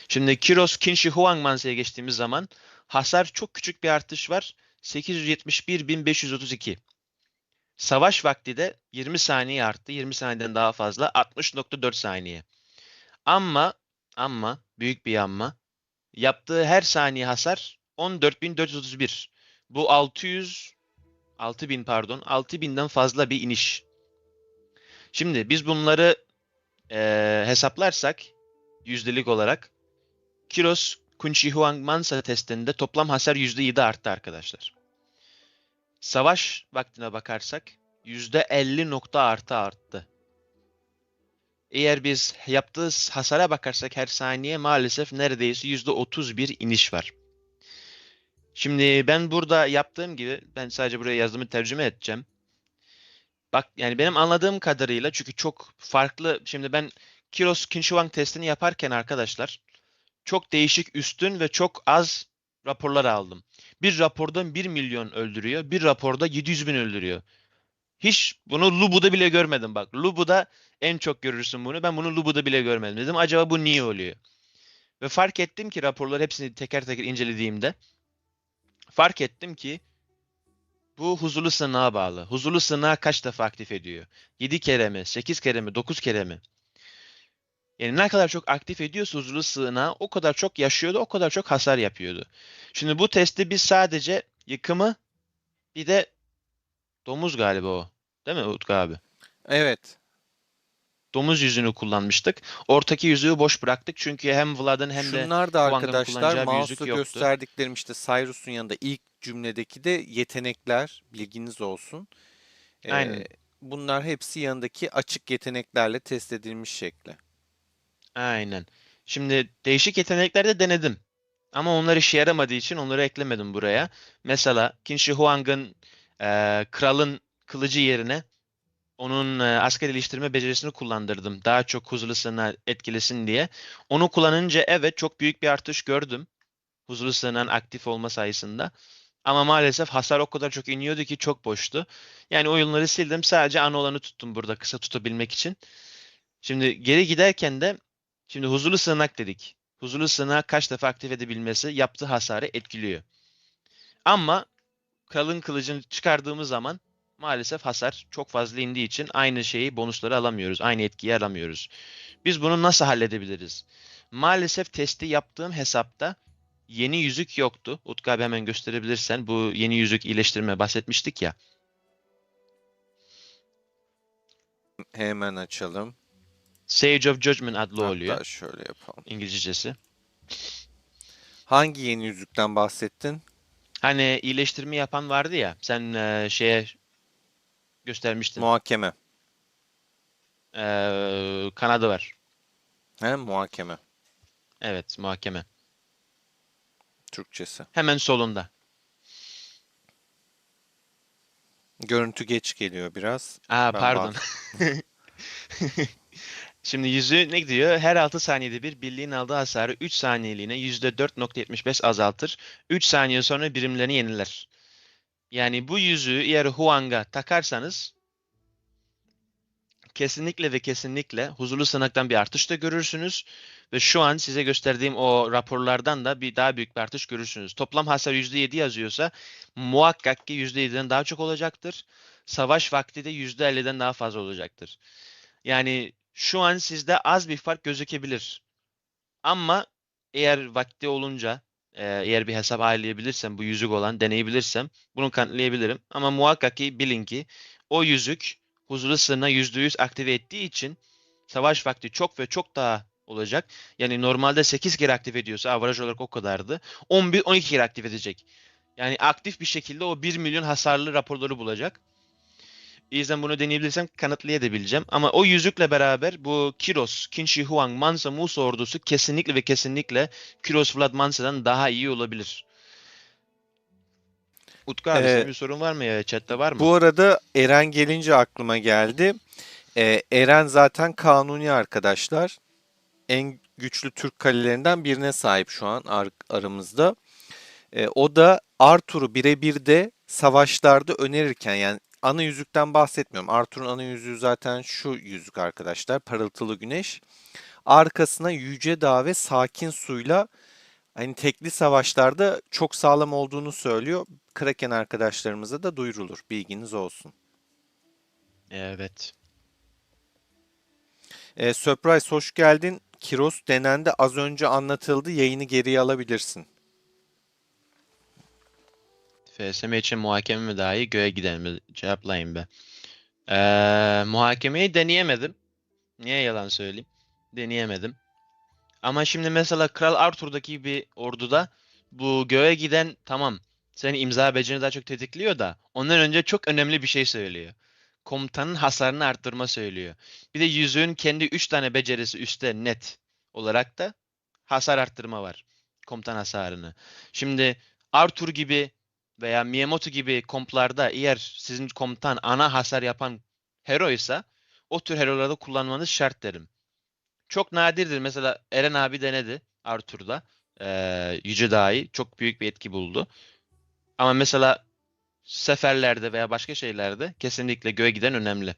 Şimdi Kiros Qin Huang Mansa'ya geçtiğimiz zaman hasar çok küçük bir artış var. 871.532. Savaş vakti de 20 saniye arttı. 20 saniyeden daha fazla 60.4 saniye. Ama ama büyük bir ama yaptığı her saniye hasar 14.431. Bu 6000 pardon 6000'den fazla bir iniş. Şimdi biz bunları hesaplarsak yüzdelik olarak Kiros Kunchi Huang Mansa testinde toplam hasar %7 arttı arkadaşlar. Savaş vaktine bakarsak %50 nokta arttı. Eğer biz yaptığı hasara bakarsak her saniye maalesef neredeyse %31 iniş var. Şimdi ben burada yaptığım gibi ben sadece buraya yazdığımı tercüme edeceğim. Bak yani benim anladığım kadarıyla çünkü çok farklı. Şimdi ben Kiros Kinshwang testini yaparken arkadaşlar çok değişik üstün ve çok az raporlar aldım. Bir raporda 1 milyon öldürüyor. Bir raporda 700 bin öldürüyor. Hiç bunu Lubu'da bile görmedim bak. Lubu'da en çok görürsün bunu. Ben bunu Lubu'da bile görmedim. Dedim acaba bu niye oluyor? Ve fark ettim ki raporları hepsini teker teker incelediğimde fark ettim ki bu huzurlu sığınağa bağlı. Huzurlu sığınağı kaç defa aktif ediyor? 7 kere mi? 8 kere mi? 9 kere mi? Yani ne kadar çok aktif ediyorsa huzurlu sığınağı o kadar çok yaşıyordu, o kadar çok hasar yapıyordu. Şimdi bu testi biz sadece yıkımı bir de domuz galiba o. Değil mi Utku abi? Evet. Domuz yüzüğünü kullanmıştık. Ortaki yüzüğü boş bıraktık çünkü hem Vlad'ın hem de Şunlar da Huang'ın arkadaşlar kullanacağı bir yüzük mouse'la yoktu. gösterdiklerim işte Cyrus'un yanında ilk cümledeki de yetenekler bilginiz olsun. Ee, Aynen, Bunlar hepsi yanındaki açık yeteneklerle test edilmiş şekli. aynen. Şimdi değişik yetenekler de denedim. Ama onlar işe yaramadığı için onları eklemedim buraya. Mesela Qin Shi Huang'ın kralın kılıcı yerine onun asker iliştirme becerisini kullandırdım. Daha çok huzurlu etkilesin diye. Onu kullanınca evet çok büyük bir artış gördüm. Huzurlu sığınağın aktif olma sayesinde. Ama maalesef hasar o kadar çok iniyordu ki çok boştu. Yani oyunları sildim. Sadece ana olanı tuttum burada kısa tutabilmek için. Şimdi geri giderken de şimdi huzurlu sığınak dedik. Huzurlu sığınağı kaç defa aktif edebilmesi yaptığı hasarı etkiliyor. Ama kralın kılıcını çıkardığımız zaman maalesef hasar çok fazla indiği için aynı şeyi bonusları alamıyoruz. Aynı etkiyi alamıyoruz. Biz bunu nasıl halledebiliriz? Maalesef testi yaptığım hesapta yeni yüzük yoktu. Utku abi hemen gösterebilirsen. Bu yeni yüzük iyileştirme bahsetmiştik ya. Hemen açalım. Sage of Judgment adlı oluyor. Hatta şöyle yapalım. İngilizcesi. Hangi yeni yüzükten bahsettin? Hani iyileştirme yapan vardı ya. Sen şeye göstermiştin. Muhakeme. Kanadı var. He, muhakeme. Evet, muhakeme. Türkçesi. Hemen solunda. Görüntü geç geliyor biraz. Aa, Ben pardon. Şimdi yüzüğü ne diyor? Her 6 saniyede bir birliğin aldığı hasarı 3 saniyeliğine %4,75 azaltır. 3 saniye sonra birimlerini yeniler. Yani bu yüzüğü eğer Huang'a takarsanız kesinlikle ve kesinlikle huzurlu sınaktan bir artış da görürsünüz. Ve şu an size gösterdiğim o raporlardan da bir daha büyük bir artış görürsünüz. Toplam hasar %7 yazıyorsa muhakkak ki %7'den daha çok olacaktır. Savaş vakti de %50'den daha fazla olacaktır. Yani şu an sizde az bir fark gözükebilir. Ama eğer vakti olunca eğer bir hesap ayarlayabilirsem bu yüzük olan deneyebilirsem bunu kanıtlayabilirim. Ama muhakkak ki bilin ki o yüzük huzurlu sınırına %100 aktive ettiği için savaş vakti çok ve çok daha olacak. Yani normalde 8 kere aktif ediyorsa averaj olarak o kadardı. 11-12 kere aktif edecek. Yani aktif bir şekilde o 1 milyon hasarlı raporları bulacak. O yüzden bunu deneyebilirsem kanıtlayabileceğim. Ama o yüzükle beraber bu Kiros, Qin Shi Huang, Mansa Musa ordusu kesinlikle ve kesinlikle Kiros Vlad Mansa'dan daha iyi olabilir. Utku abi senin Ee, bir sorun var mı ya? Chat'te var mı? Bu arada Eren gelince aklıma geldi. Eren zaten kanuni arkadaşlar. En güçlü Türk kalelerinden birine sahip şu an aramızda. O da Arthur'u birebir de savaşlarda önerirken, yani ana yüzükten bahsetmiyorum. Arthur'un ana yüzüğü zaten şu yüzük arkadaşlar. Parıltılı güneş. Arkasına Yüce Dağ ve Sakin Su'yla hani tekli savaşlarda çok sağlam olduğunu söylüyor. Kraken arkadaşlarımıza da duyurulur. Bilginiz olsun. Evet. Surprise hoş geldin. Kiros denendi, az önce anlatıldı. Yayını geriye alabilirsin. FSM için muhakeme mi daha iyi, göğe giden mi? Cevaplayayım be. Muhakemeyi deneyemedim. Niye yalan söyleyeyim? Deneyemedim. Ama şimdi mesela Kral Arthur'daki bir orduda bu göğe giden tamam. Senin imza becerini daha çok tetikliyor da ondan önce çok önemli bir şey söylüyor. Komutanın hasarını arttırma söylüyor. Bir de yüzüğün kendi 3 tane becerisi üstte net olarak da hasar arttırma var. Komutan hasarını. Şimdi Arthur gibi veya Miyamoto gibi komplarda eğer sizin komutan ana hasar yapan heroysa o tür herolarda kullanmanız şart derim. Çok nadirdir. Mesela Eren abi denedi Arthur'da. Yüce Dahi çok büyük bir etki buldu. Ama mesela seferlerde veya başka şeylerde kesinlikle göğe giden önemli.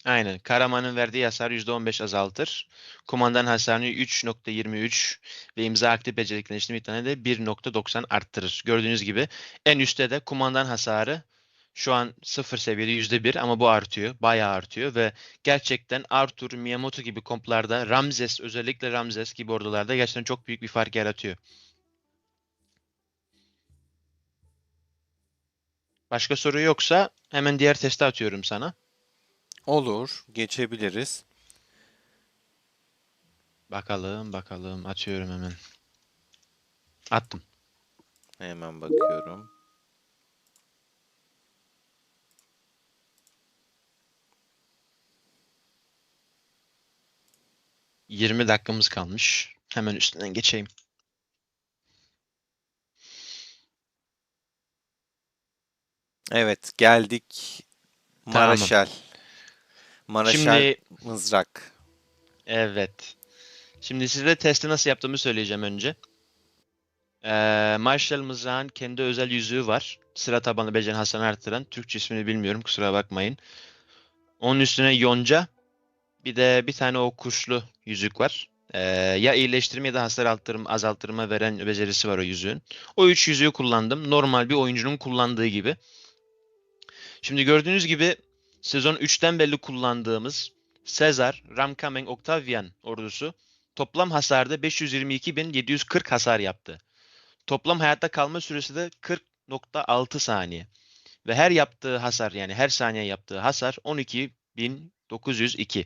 Aynen. Karaman'ın verdiği hasar %15 azaltır. Kumandan hasarını 3,23 ve imza aktif becerikleştirme miktarını de 1,90 arttırır. Gördüğünüz gibi en üstte de kumandan hasarı şu an sıfır seviyede %1 ama bu artıyor. Bayağı artıyor ve gerçekten Arthur, Miyamoto gibi komplarda Ramses özellikle Ramses gibi ordularda gerçekten çok büyük bir fark yaratıyor. Başka soru yoksa hemen diğer testi atıyorum sana. Olur, geçebiliriz. Bakalım bakalım atıyorum hemen. Attım. Hemen bakıyorum. 20 dakikamız kalmış. Hemen üstünden geçeyim. Evet, geldik. Tamam. Maraşel. Maraşel Şimdi mızrak. evet. Şimdi size testi nasıl yaptığımı söyleyeceğim önce. Marshall mızrağın kendi özel yüzüğü var. Sıra tabanlı beceri hasarını artıran. Türkçe ismini bilmiyorum kusura bakmayın. Onun üstüne yonca. Bir de bir tane o kuşlu yüzük var. Ya iyileştirme ya da hasar azaltırma veren becerisi var o yüzüğün. O üç yüzüğü kullandım. Normal bir oyuncunun kullandığı gibi. Şimdi gördüğünüz gibi sezon 3'ten beri kullandığımız Caesar, Ramkamen, Octavian ordusu toplam hasarda 522.740 hasar yaptı. Toplam hayatta kalma süresi de 40.6 saniye. Ve her yaptığı hasar, yani her saniye yaptığı hasar 12.902.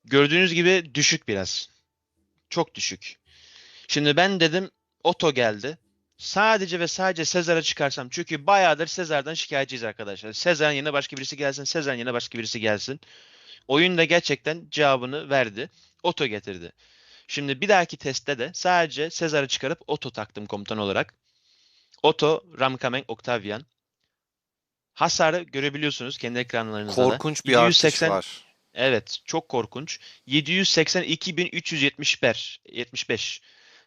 Gördüğünüz gibi düşük biraz. Çok düşük. Şimdi ben dedim Otto geldi. Sadece ve sadece Sezar'a çıkarsam. Çünkü bayağıdır Sezar'dan şikayetçiyiz arkadaşlar. Sezar'ın yerine başka birisi gelsin. Sezar'ın yerine başka birisi gelsin. Oyun da gerçekten cevabını verdi. Otto getirdi. Şimdi bir dahaki testte de sadece Sezar'ı çıkarıp Otto taktım komutan olarak. Otto, Ramkamen, Octavian. Hasarı görebiliyorsunuz kendi ekranlarınızda da. Korkunç bir artış 780, var. evet çok korkunç. 782.375.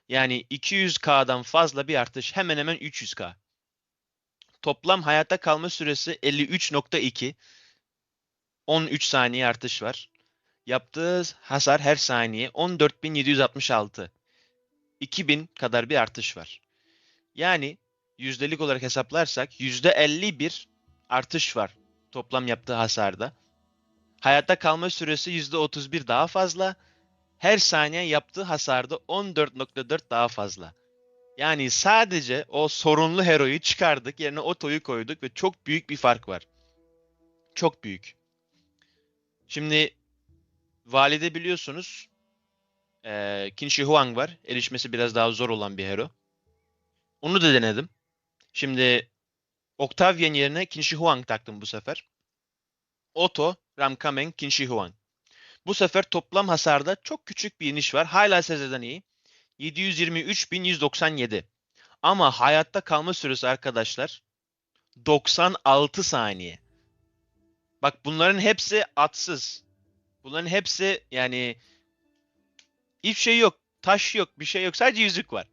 Yani 200K'dan fazla bir artış, hemen hemen 300K. Toplam hayatta kalma süresi 53.2. 13 saniye artış var. Yaptığı hasar her saniye 14.766. 2000 kadar bir artış var. Yani yüzdelik olarak hesaplarsak %51 artış var toplam yaptığı hasarda. Hayatta kalma süresi %31 daha fazla. Her saniye yaptığı hasarda 14.4 daha fazla. Yani sadece o sorunlu hero'yu çıkardık, yerine Otto'yu koyduk ve çok büyük bir fark var. Çok büyük. Şimdi Valide biliyorsunuz Qin Shi Huang var. Erişmesi biraz daha zor olan bir hero. Onu da denedim. Şimdi Octavian yerine Qin Shi Huang taktım bu sefer. Otto, Ramkamen, Qin Shi Huang. Bu sefer toplam hasarda çok küçük bir iniş var. Hala Sezer'den iyi. 723.197. Ama hayatta kalma süresi arkadaşlar 96 saniye. Bak bunların hepsi atsız. Bunların hepsi yani hiçbir şey yok. Taş yok, bir şey yok. Sadece yüzük var.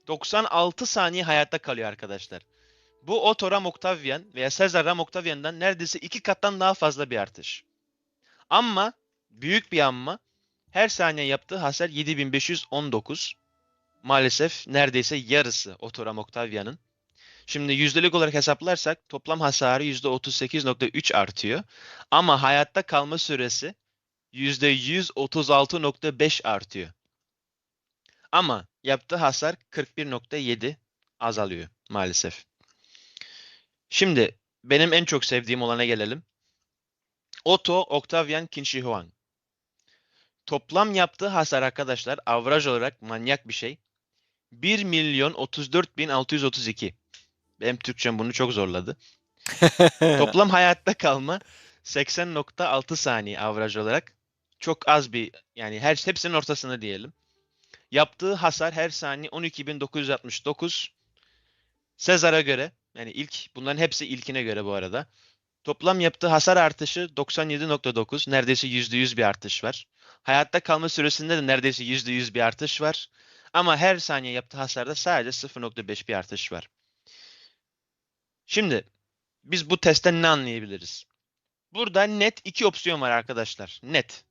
96 saniye hayatta kalıyor arkadaşlar. Bu Otto Ram Octavian veya Caesar Ram Octavian'dan neredeyse 2 kattan daha fazla bir artış. Ama büyük bir amma her saniye yaptığı hasar 7519. Maalesef neredeyse yarısı Otto Ram Octavian'ın. Şimdi yüzdelik olarak hesaplarsak toplam hasarı %38.3 artıyor. Ama hayatta kalma süresi %136.5 artıyor. Ama yaptığı hasar 41.7 azalıyor maalesef. Şimdi benim en çok sevdiğim olana gelelim. Otto Octavian Qin Shi Huang. Toplam yaptığı hasar arkadaşlar averaj olarak manyak bir şey. 1.034.632. Benim Türkçem bunu çok zorladı. Toplam hayatta kalma 80.6 saniye averaj olarak. Çok az bir, yani hepsinin ortasında diyelim. Yaptığı hasar her saniye 12.969. Sezar'a göre, yani bunların hepsi ilkine göre bu arada. Toplam yaptığı hasar artışı 97.9. Neredeyse %100 bir artış var. Hayatta kalma süresinde de neredeyse %100 bir artış var. Ama her saniye yaptığı hasarda sadece 0.5 bir artış var. Şimdi biz bu testten ne anlayabiliriz? Burada net iki opsiyon var arkadaşlar. Net.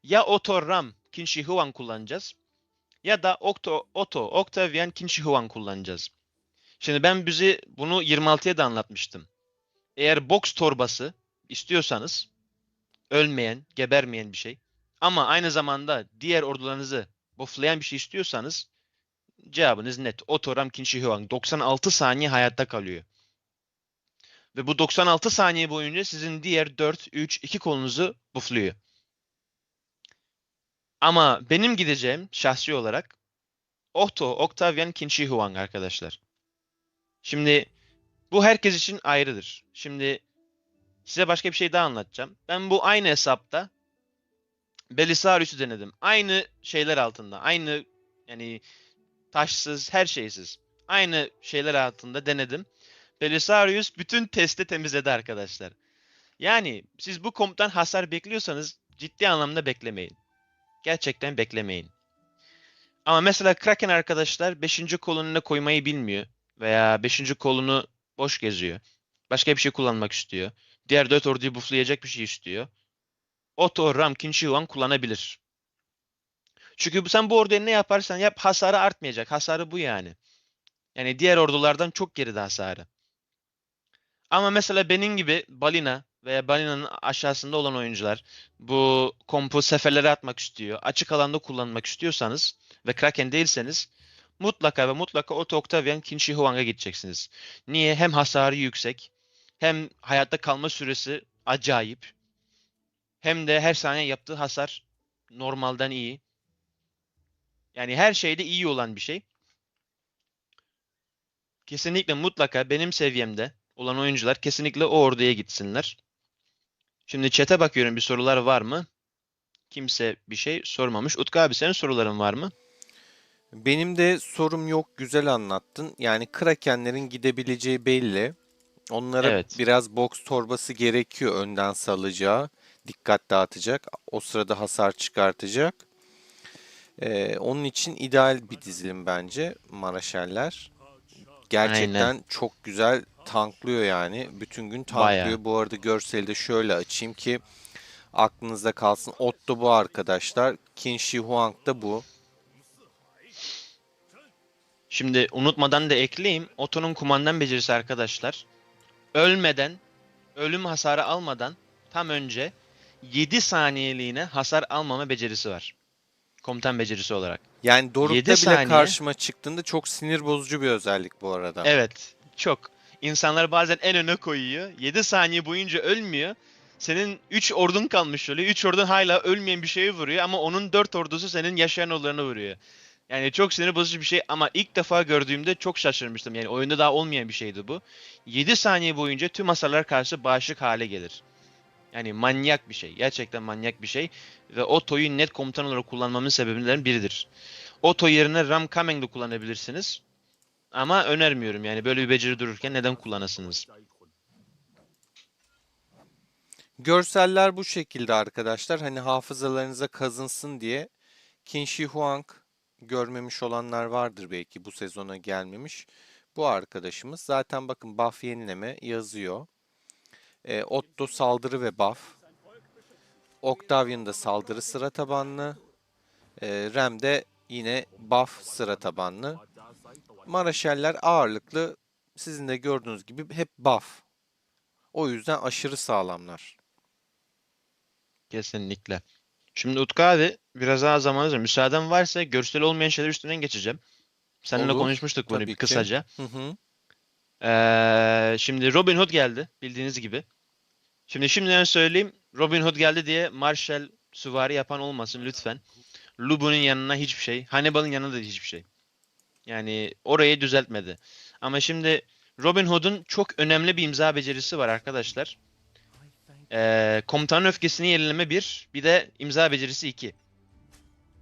Ya Otto Ram Qin Shi Huang kullanacağız. Ya da Otto Octavian Qin Shi Huang kullanacağız. Şimdi ben bunu 26'ya da anlatmıştım. Eğer box torbası istiyorsanız, ölmeyen, gebermeyen bir şey, ama aynı zamanda diğer ordularınızı bufflayan bir şey istiyorsanız, cevabınız net. Otto Ram Qin Shi Huang 96 saniye hayatta kalıyor. Ve bu 96 saniye boyunca sizin diğer 4, 3, 2 kolunuzu buffluyor. Ama benim gideceğim şahsi olarak Otto Octavian Qin Shi Huang arkadaşlar. Şimdi bu herkes için ayrıdır. Şimdi size başka bir şey daha anlatacağım. Ben bu aynı hesapta Belisarius'u denedim. Aynı şeyler altında. Aynı, yani taşsız, her şeysiz. Aynı şeyler altında denedim. Belisarius bütün testi temizledi arkadaşlar. Yani siz bu komutan hasar bekliyorsanız ciddi anlamda beklemeyin. Gerçekten beklemeyin. Ama mesela Kraken arkadaşlar 5. kolonuna koymayı bilmiyor. Veya 5. kolunu boş geziyor. Başka bir şey kullanmak istiyor. Diğer 4 orduyu bufflayacak bir şey istiyor. Otto, Ram, Qin Shi Huang kullanabilir. Çünkü sen bu orduya ne yaparsan yap hasarı artmayacak. Hasarı bu yani. Yani diğer ordulardan çok geride hasarı. Ama mesela benim gibi Balina veya Balina'nın aşağısında olan oyuncular bu kompu seferlere atmak istiyor. Açık alanda kullanmak istiyorsanız ve Kraken değilseniz mutlaka ve mutlaka Otto Octavian Qin Shi Huang'a gideceksiniz. Niye? Hem hasarı yüksek, hem hayatta kalma süresi acayip, hem de her saniye yaptığı hasar normalden iyi. Yani her şeyde iyi olan bir şey. Kesinlikle mutlaka benim seviyemde olan oyuncular kesinlikle o orduya gitsinler. Şimdi chat'e bakıyorum, bir sorular var mı? Kimse bir şey sormamış. Utku abi, senin soruların var mı? Benim de sorum yok, güzel anlattın. Yani Krakenlerin gidebileceği belli. Onlara Evet. biraz boks torbası gerekiyor, önden salacağı, dikkat dağıtacak, o sırada hasar çıkartacak. Onun için ideal bir dizilim bence Maraşerler. Aynen. Gerçekten çok güzel tanklıyor yani. Bütün gün Baya. tanklıyor. Bu arada görseli de şöyle açayım ki aklınızda kalsın. Otto bu arkadaşlar. Qin Shi Huang da bu. Şimdi unutmadan da ekleyeyim. Otto'nun kumandan becerisi arkadaşlar. Ölmeden, ölüm hasarı almadan tam önce 7 saniyeliğine hasar almama becerisi var. Komutan becerisi olarak. Yani 7 Doruk'ta bile saniye. karşıma çıktığında çok sinir bozucu bir özellik bu arada. Evet. Çok. İnsanlar bazen en öne koyuyor. 7 saniye boyunca ölmüyor. Senin 3 ordun kalmış oluyor. 3 ordun hala ölmeyen bir şeyi vuruyor ama onun 4 ordusu senin yaşayan ordularını vuruyor. Yani çok sinir bozucu bir şey ama ilk defa gördüğümde çok şaşırmıştım. Yani oyunda daha olmayan bir şeydi bu. 7 saniye boyunca tüm hasarlara karşı bağışık hale gelir. Yani manyak bir şey. Gerçekten manyak bir şey. Ve Otto'yu net komutan olarak kullanmamın sebeplerinden biridir. Otto yerine Ram Kameng'de kullanabilirsiniz. Ama önermiyorum, yani böyle bir beceri dururken neden kullanasınız? Görseller bu şekilde arkadaşlar. Hani hafızalarınıza kazınsın diye Qin Shi Huang görmemiş olanlar vardır belki, bu sezona gelmemiş. Bu arkadaşımız zaten bakın buff yenileme yazıyor. Otto saldırı ve buff. Octavian da saldırı sıra tabanlı. Rem de yine buff sıra tabanlı. Maraşeller ağırlıklı, sizin de gördüğünüz gibi hep buff. O yüzden aşırı sağlamlar. Kesinlikle. Şimdi Utku abi, biraz daha zamanınız var. Müsaaden varsa görsel olmayan şeyler üstünden geçeceğim. Seninle Olur. konuşmuştuk bunu bir Tabii ki. kısaca. Hı hı. Şimdi Robin Hood geldi bildiğiniz gibi. Şimdi şimdiden söyleyeyim. Robin Hood geldi diye Marshall süvari yapan olmasın lütfen. Lubu'nun yanına hiçbir şey. Hannibal'ın yanına da hiçbir şey. Yani orayı düzeltmedi. Ama şimdi Robin Hood'un çok önemli bir imza becerisi var arkadaşlar. Komutanın öfkesini yenileme bir de imza becerisi 2.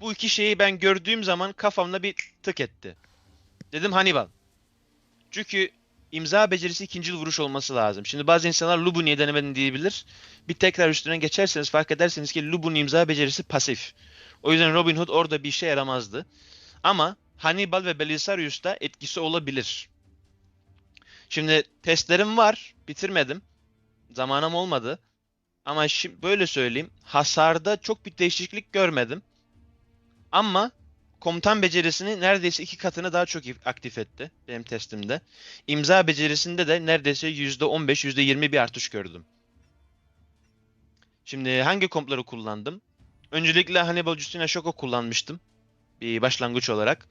Bu iki şeyi ben gördüğüm zaman kafamda bir tık etti. Dedim Hannibal. Çünkü imza becerisi ikinci vuruş olması lazım. Şimdi bazı insanlar Lubu niye denemedin diyebilir. Bir tekrar üstüne geçerseniz fark edersiniz ki Lubu'nun imza becerisi pasif. O yüzden Robin Hood orada bir işe yaramazdı. Ama Hannibal ve Belisarius'ta etkisi olabilir. Şimdi testlerim var. Bitirmedim. Zamanım olmadı. Ama şimdi böyle söyleyeyim. Hasarda çok bir değişiklik görmedim. Ama komutan becerisini neredeyse iki katını daha çok aktif etti benim testimde. İmza becerisinde de neredeyse %15, %20 bir artış gördüm. Şimdi hangi kompları kullandım? Öncelikle Hannibal Justin Ashoka kullanmıştım bir başlangıç olarak.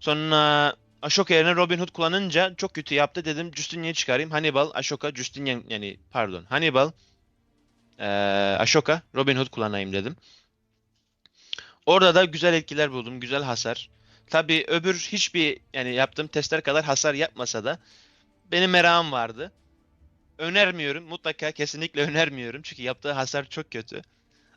Sonra Ashoka yerine Robin Hood kullanınca çok kötü yaptı, dedim Justinian'ı çıkarayım. Hannibal, Ashoka, Justinian, yani pardon, Hannibal, Ashoka, Robin Hood kullanayım dedim. Orada da güzel etkiler buldum. Güzel hasar. Tabii öbür hiçbir, yani yaptığım testler kadar hasar yapmasa da benim merakım vardı. Önermiyorum. Mutlaka kesinlikle önermiyorum. Çünkü yaptığı hasar çok kötü.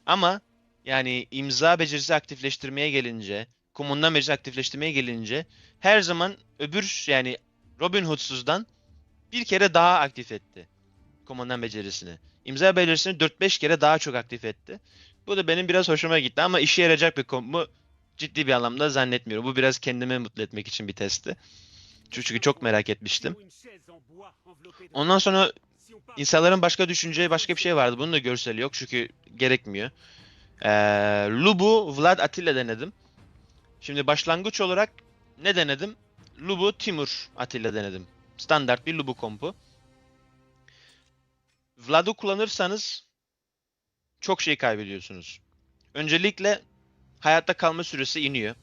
Ama yani imza becerisi aktifleştirmeye gelince, kumundan becerisi aktifleştirmeye gelince her zaman öbür, yani Robin Hood'suzdan bir kere daha aktif etti kumandan becerisini. İmza becerisini 4-5 kere daha çok aktif etti. Bu da benim biraz hoşuma gitti ama işe yarayacak bir komut mu, ciddi bir anlamda zannetmiyorum. Bu biraz kendimi mutlu etmek için bir testti. Çünkü çok merak etmiştim. Ondan sonra insanların başka düşüneceği başka bir şey vardı. Bunun da görseli yok çünkü gerekmiyor. Lubu, Vlad, Atilla denedim. Şimdi başlangıç olarak ne denedim? Lubu, Timur, Atilla denedim. Standart bir Lubu kompu. Vlad'ı kullanırsanız çok şey kaybediyorsunuz. Öncelikle hayatta kalma süresi iniyor.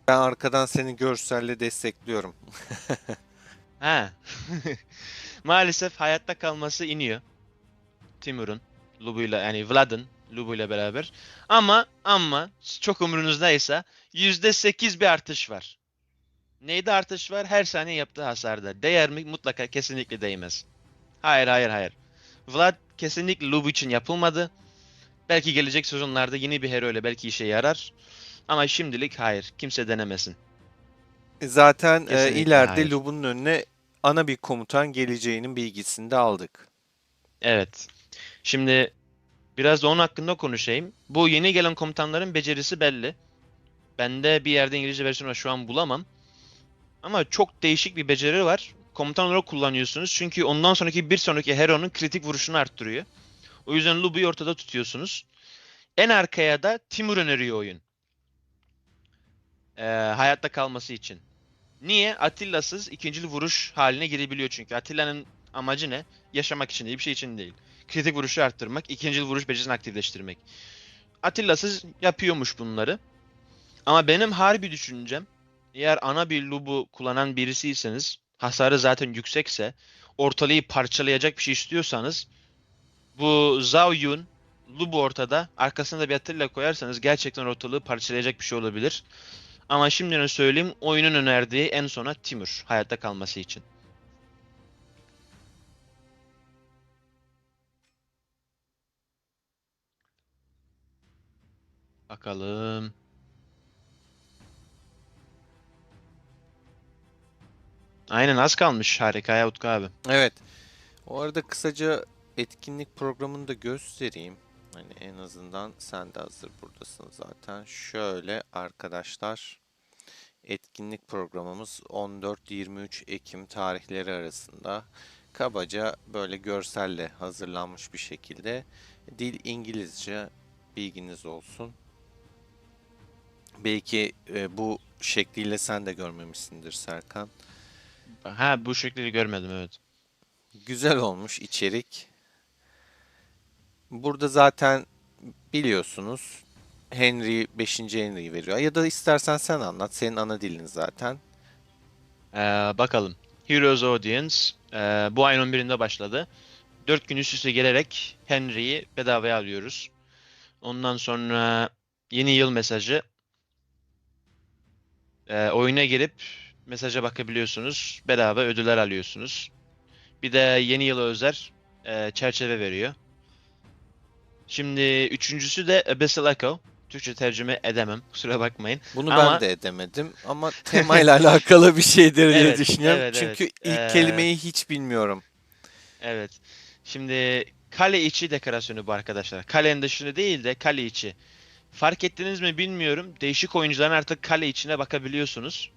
Ben arkadan seni görselle destekliyorum. Ha. Maalesef hayatta kalması iniyor. Timur'un, Lubu'yla yani Vlad'ın Lubu'yla beraber. Ama çok umrunuzdaysa %8 bir artış var. Neyde artış var? Her saniye yaptığı hasarda. Değer mi? Mutlaka kesinlikle değmez. Hayır. Vlad kesinlikle Lubu için yapılmadı. Belki gelecek sezonlarda yeni bir hero ile belki işe yarar. Ama şimdilik hayır. Kimse denemesin. Zaten Kesinlikle ileride hayır. Lub'un önüne ana bir komutan geleceğinin bilgisini de aldık. Evet. Şimdi biraz da onun hakkında konuşayım. Bu yeni gelen komutanların becerisi belli. Bende bir yerde İngilizce versiyonu şu an bulamam. Ama çok değişik bir beceri var. Komutan olarak kullanıyorsunuz. Çünkü ondan sonraki bir sonraki hero'nun kritik vuruşunu arttırıyor. O yüzden Lubu'yu ortada tutuyorsunuz. En arkaya da Timur öneriyor oyun. Hayatta kalması için. Niye? Atilla'sız ikincil vuruş haline girebiliyor çünkü. Atilla'nın amacı ne? Yaşamak için değil, bir şey için değil. Kritik vuruşu arttırmak, ikincil vuruş becerisini aktifleştirmek. Atilla'sız yapıyormuş bunları. Ama benim harbi düşüncem, eğer ana bir Lubu kullanan birisiyseniz, hasarı zaten yüksekse, ortalığı parçalayacak bir şey istiyorsanız, bu Zhao Yun, Lubu ortada, arkasına da bir Attila koyarsanız gerçekten ortalığı parçalayacak bir şey olabilir. Ama şimdiden söyleyeyim, oyunun önerdiği en sona Timur, hayatta kalması için. Bakalım. Aynen az kalmış harikaya Utku abi. Evet. O arada kısaca etkinlik programını da göstereyim. Hani en azından sen de hazır buradasın zaten. Şöyle arkadaşlar, etkinlik programımız 14-23 Ekim tarihleri arasında. Kabaca böyle görselle hazırlanmış bir şekilde. Dil İngilizce, bilginiz olsun. Belki bu şekliyle sen de görmemişsindir Serkan. Ha bu şekilde görmedim evet. Güzel olmuş içerik. Burada zaten biliyorsunuz Henry 5. Henry veriyor. Ya da istersen sen anlat. Senin ana dilin zaten. Bakalım. Heroes Audience bu ayın 11'inde başladı. 4 gün üst üste gelerek Henry'yi bedavaya alıyoruz. Ondan sonra yeni yıl mesajı. Oyuna girip mesaja bakabiliyorsunuz. Bedava ödüller alıyorsunuz. Bir de yeni yıla özel çerçeve veriyor. Şimdi üçüncüsü de Abyssal Echo. Türkçe tercüme edemem. Kusura bakmayın. Bunu ben Ama de edemedim ama temayla alakalı bir şeydir diye evet, düşünüyorum. evet, evet. Çünkü ilk kelimeyi hiç bilmiyorum. Evet. Şimdi kale içi dekorasyonu bu arkadaşlar. Kalenin dışını değil de kale içi. Fark ettiniz mi bilmiyorum. Değişik oyuncuların artık kale içine bakabiliyorsunuz.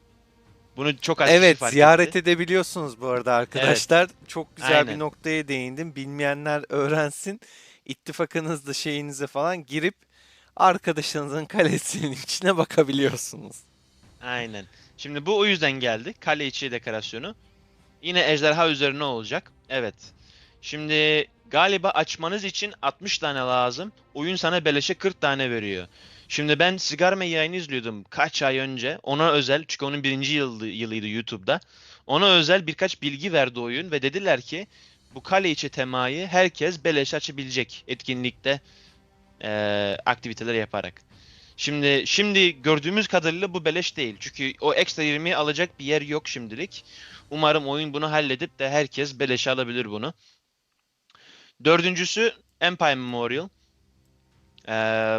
Bunu çok az kişi Evet, fark etti. ziyaret edebiliyorsunuz bu arada Evet, arkadaşlar. Çok güzel bir aynen. noktaya değindim. Bilmeyenler öğrensin. İttifakınızda şeyinize falan girip arkadaşınızın kalesinin içine bakabiliyorsunuz. Aynen. Şimdi bu o yüzden geldi. Kale içi dekorasyonu. Yine ejderha üzerine olacak. Evet. Şimdi galiba açmanız için 60 tane lazım. Oyun sana beleşe 40 tane veriyor. Şimdi ben Sigarme yayını izliyordum kaç ay önce. Ona özel çünkü onun birinci yılıydı YouTube'da. Ona özel birkaç bilgi verdi oyun ve dediler ki bu kale içi temayı herkes beleş açabilecek etkinlikte aktiviteler yaparak. Şimdi gördüğümüz kadarıyla bu beleş değil. Çünkü o ekstra 20'yi alacak bir yer yok şimdilik. Umarım oyun bunu halledip de herkes beleşe alabilir bunu. Dördüncüsü Empire Memorial.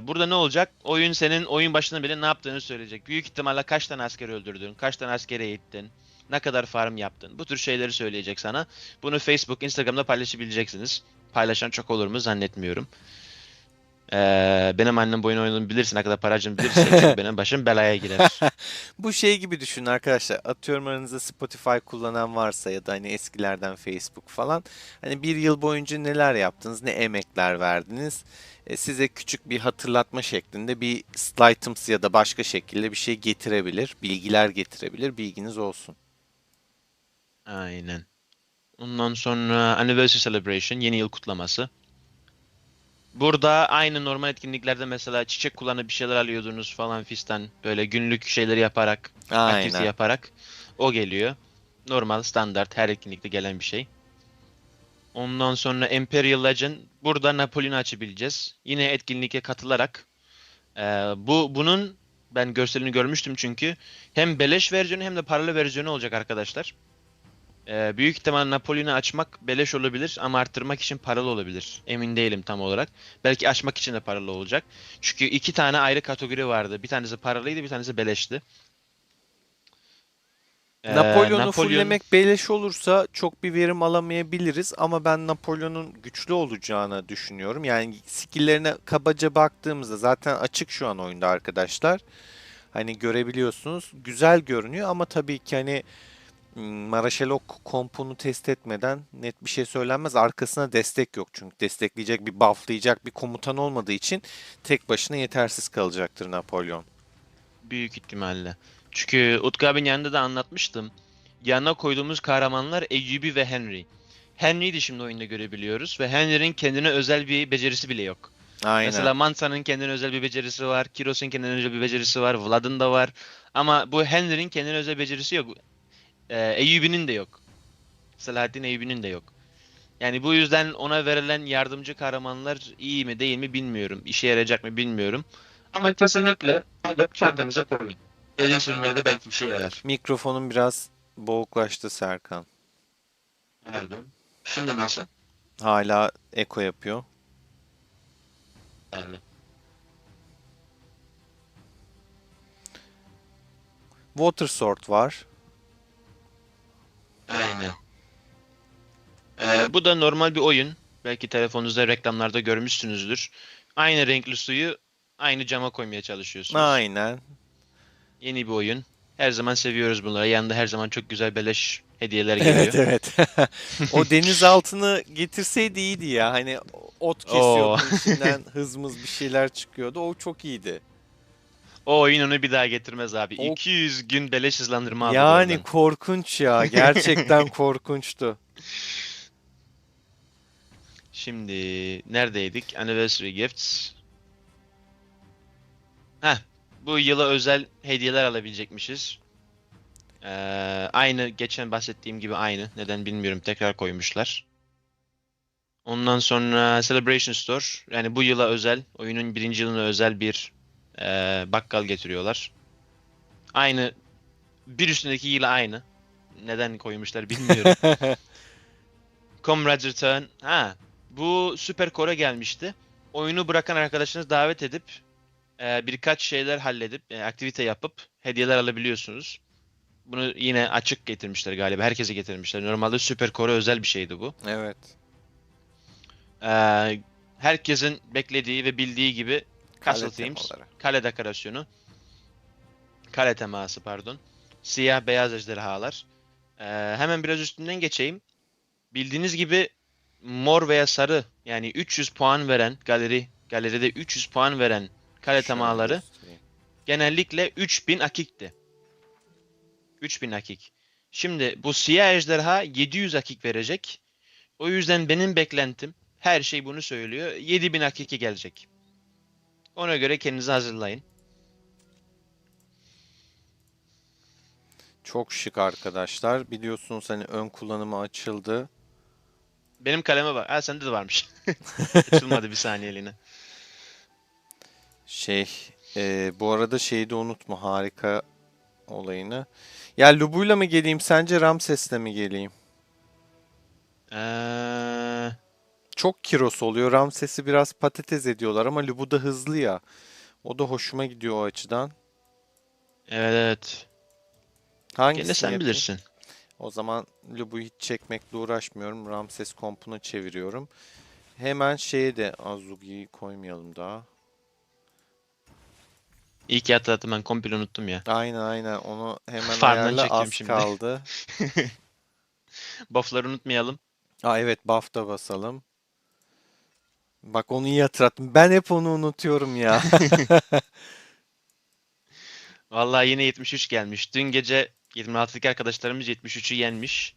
Burada ne olacak? Oyun senin oyun başında bile ne yaptığını söyleyecek. Büyük ihtimalle kaç tane asker öldürdün, kaç tane askere eğittin, ne kadar farm yaptın. Bu tür şeyleri söyleyecek sana. Bunu Facebook, Instagram'da paylaşabileceksiniz. Paylaşan çok olur mu zannetmiyorum. Benim annem bu oyunu oynadığımı bilirsin, ne kadar para harcadığımı bilirse çünkü benim başım belaya girer. Bu şey gibi düşünün arkadaşlar. Atıyorum aranızda Spotify kullanan varsa ya da hani eskilerden Facebook falan. Hani bir yıl boyunca neler yaptınız, ne emekler verdiniz. Size küçük bir hatırlatma şeklinde bir Slide'ımsı ya da başka şekilde bir şey getirebilir. Bilgiler getirebilir. Bilginiz olsun. Aynen. Ondan sonra Anniversary Celebration, yeni yıl kutlaması. Burada aynı normal etkinliklerde mesela çiçek kullanıp bir şeyler alıyordunuz falan fistan. Böyle günlük şeyleri yaparak, aktivite Aynen. yaparak o geliyor. Normal, standart, her etkinlikte gelen bir şey. Ondan sonra Imperial Legend. Burada Napoleon'u açabileceğiz. Yine etkinliğe katılarak. Ee, bunun ben görselini görmüştüm çünkü. Hem beleş versiyonu hem de paralı versiyonu olacak arkadaşlar. Büyük ihtimal Napoleon'u açmak beleş olabilir ama arttırmak için paralı olabilir. Emin değilim tam olarak. Belki açmak için de paralı olacak. Çünkü iki tane ayrı kategori vardı. Bir tanesi paralıydı, bir tanesi beleşti. Napolyon'u Napolyon fulllemek beleş olursa çok bir verim alamayabiliriz ama ben Napolyon'un güçlü olacağını düşünüyorum. Yani skill'lerine kabaca baktığımızda zaten açık şu an oyunda arkadaşlar. Hani görebiliyorsunuz. Güzel görünüyor ama tabii ki hani Maraşelok kompunu test etmeden net bir şey söylenmez. Arkasına destek yok çünkü destekleyecek bir bufflayacak bir komutan olmadığı için tek başına yetersiz kalacaktır Napolyon. büyük ihtimalle. Çünkü Utku abinin yanında da anlatmıştım. Yanına koyduğumuz kahramanlar Eyyubi ve Henry. Henry'yi de şimdi oyunda görebiliyoruz ve Henry'nin kendine özel bir becerisi bile yok. Aynen. Mesela Mansa'nın kendine özel bir becerisi var. Kiros'un kendine özel bir becerisi var. Vlad'ın da var. Ama bu Henry'nin kendine özel becerisi yok. Eyyubi'nin de yok. Selahaddin Eyyubi'nin de yok. Yani bu yüzden ona verilen yardımcı kahramanlar iyi mi değil mi bilmiyorum. İşe yarayacak mı bilmiyorum. Ama kesinlikle alıp kendimize koyun. Elin sürmede belki bir şey yarar. Mikrofonun biraz boğuklaştı Serkan. Pardon. Şimdi nasıl? Hala eko yapıyor. Yani. Water Sword var. Aynen. Bu da normal bir oyun. Belki telefonunuzda reklamlarda görmüşsünüzdür. Aynı renkli suyu aynı cama koymaya çalışıyorsunuz. Aynen. Yeni bir oyun. Her zaman seviyoruz bunları. Yanında her zaman çok güzel beleş hediyeler Evet, geliyor. evet. O denizaltını getirseydi iyiydi ya. Hani ot Oo. kesiyordun içinden hızmız bir şeyler çıkıyordu. O çok iyiydi. O oyun onu bir daha getirmez abi. O 200 gün beleş hızlandırma aldık yani oradan. korkunç ya. Gerçekten korkunçtu. Şimdi neredeydik? Anniversary Gifts. Heh, bu yıla özel hediyeler alabilecekmişiz. Ee, aynı geçen bahsettiğim gibi aynı. Neden bilmiyorum. Tekrar koymuşlar. Ondan sonra Celebration Store. Yani bu yıla özel, oyunun birinci yılına özel bir bakkal getiriyorlar. Aynı, bir üstündeki yıla aynı. Neden koymuşlar bilmiyorum. Comrades Return. Ha, bu Super Core'a gelmişti. Oyunu bırakan arkadaşınızı davet edip birkaç şeyler halledip aktivite yapıp hediyeler alabiliyorsunuz. Bunu yine açık getirmişler galiba. Herkese getirmişler. Normalde Super Core özel bir şeydi bu. Evet. Herkesin beklediği ve bildiği gibi Kale Castle Themes, temaları. kale dekorasyonu, kale teması pardon. Siyah beyaz ejderhalar. Hemen biraz üstünden geçeyim. Bildiğiniz gibi mor veya sarı yani 300 puan veren galeride 300 puan veren kale Şöyle temaları göstereyim. genellikle 3000 akikti. 3000 akik. Şimdi bu siyah ejderha 700 akik verecek. O yüzden benim beklentim her şey bunu söylüyor. 7000 akike gelecek. Ona göre kendinizi hazırlayın. Çok şık arkadaşlar. Biliyorsunuz hani ön kullanımı açıldı. Benim kaleme bak. Ha sende de varmış. Açılmadı bir saniyeliğine. Şey, bu arada şeyi de unutma harika olayını. Ya Lubu'yla mı geleyim sence Ramses'le mi geleyim? Ee, Çok kiros oluyor. Ramses'i biraz patates ediyorlar ama Lubu da hızlı ya. O da hoşuma gidiyor o açıdan. evet evet. Gene Hangisini sen yapayım? bilirsin. O zaman Lubu'yu hiç çekmekle uğraşmıyorum. Ramses kompuna çeviriyorum. Hemen şeye de Azugi'yi koymayalım daha. İyi ki hatırlattım, ben komple unuttum ya. Aynen aynen onu hemen Farmdan ayarla çekiyorum az şimdi. kaldı. Buff'ları unutmayalım. Aa evet buff da basalım. Bak onu iyi hatırlattın. Ben hep onu unutuyorum ya. Vallahi yine 73 gelmiş. Dün gece 26'daki arkadaşlarımız 73'ü yenmiş.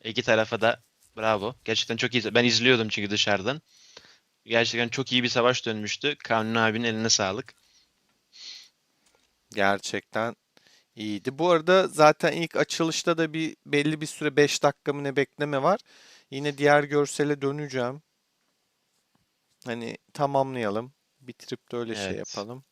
İki tarafa da Bravo. Gerçekten çok iyi. Ben izliyordum çünkü dışarıdan. Gerçekten çok iyi bir savaş dönmüştü. Kanuni abinin eline sağlık. Gerçekten iyiydi. Bu arada zaten ilk açılışta da bir belli bir süre 5 dakika mı ne bekleme var. Yine diğer görsele döneceğim. Hani tamamlayalım. Bitirip de öyle şey Evet. yapalım.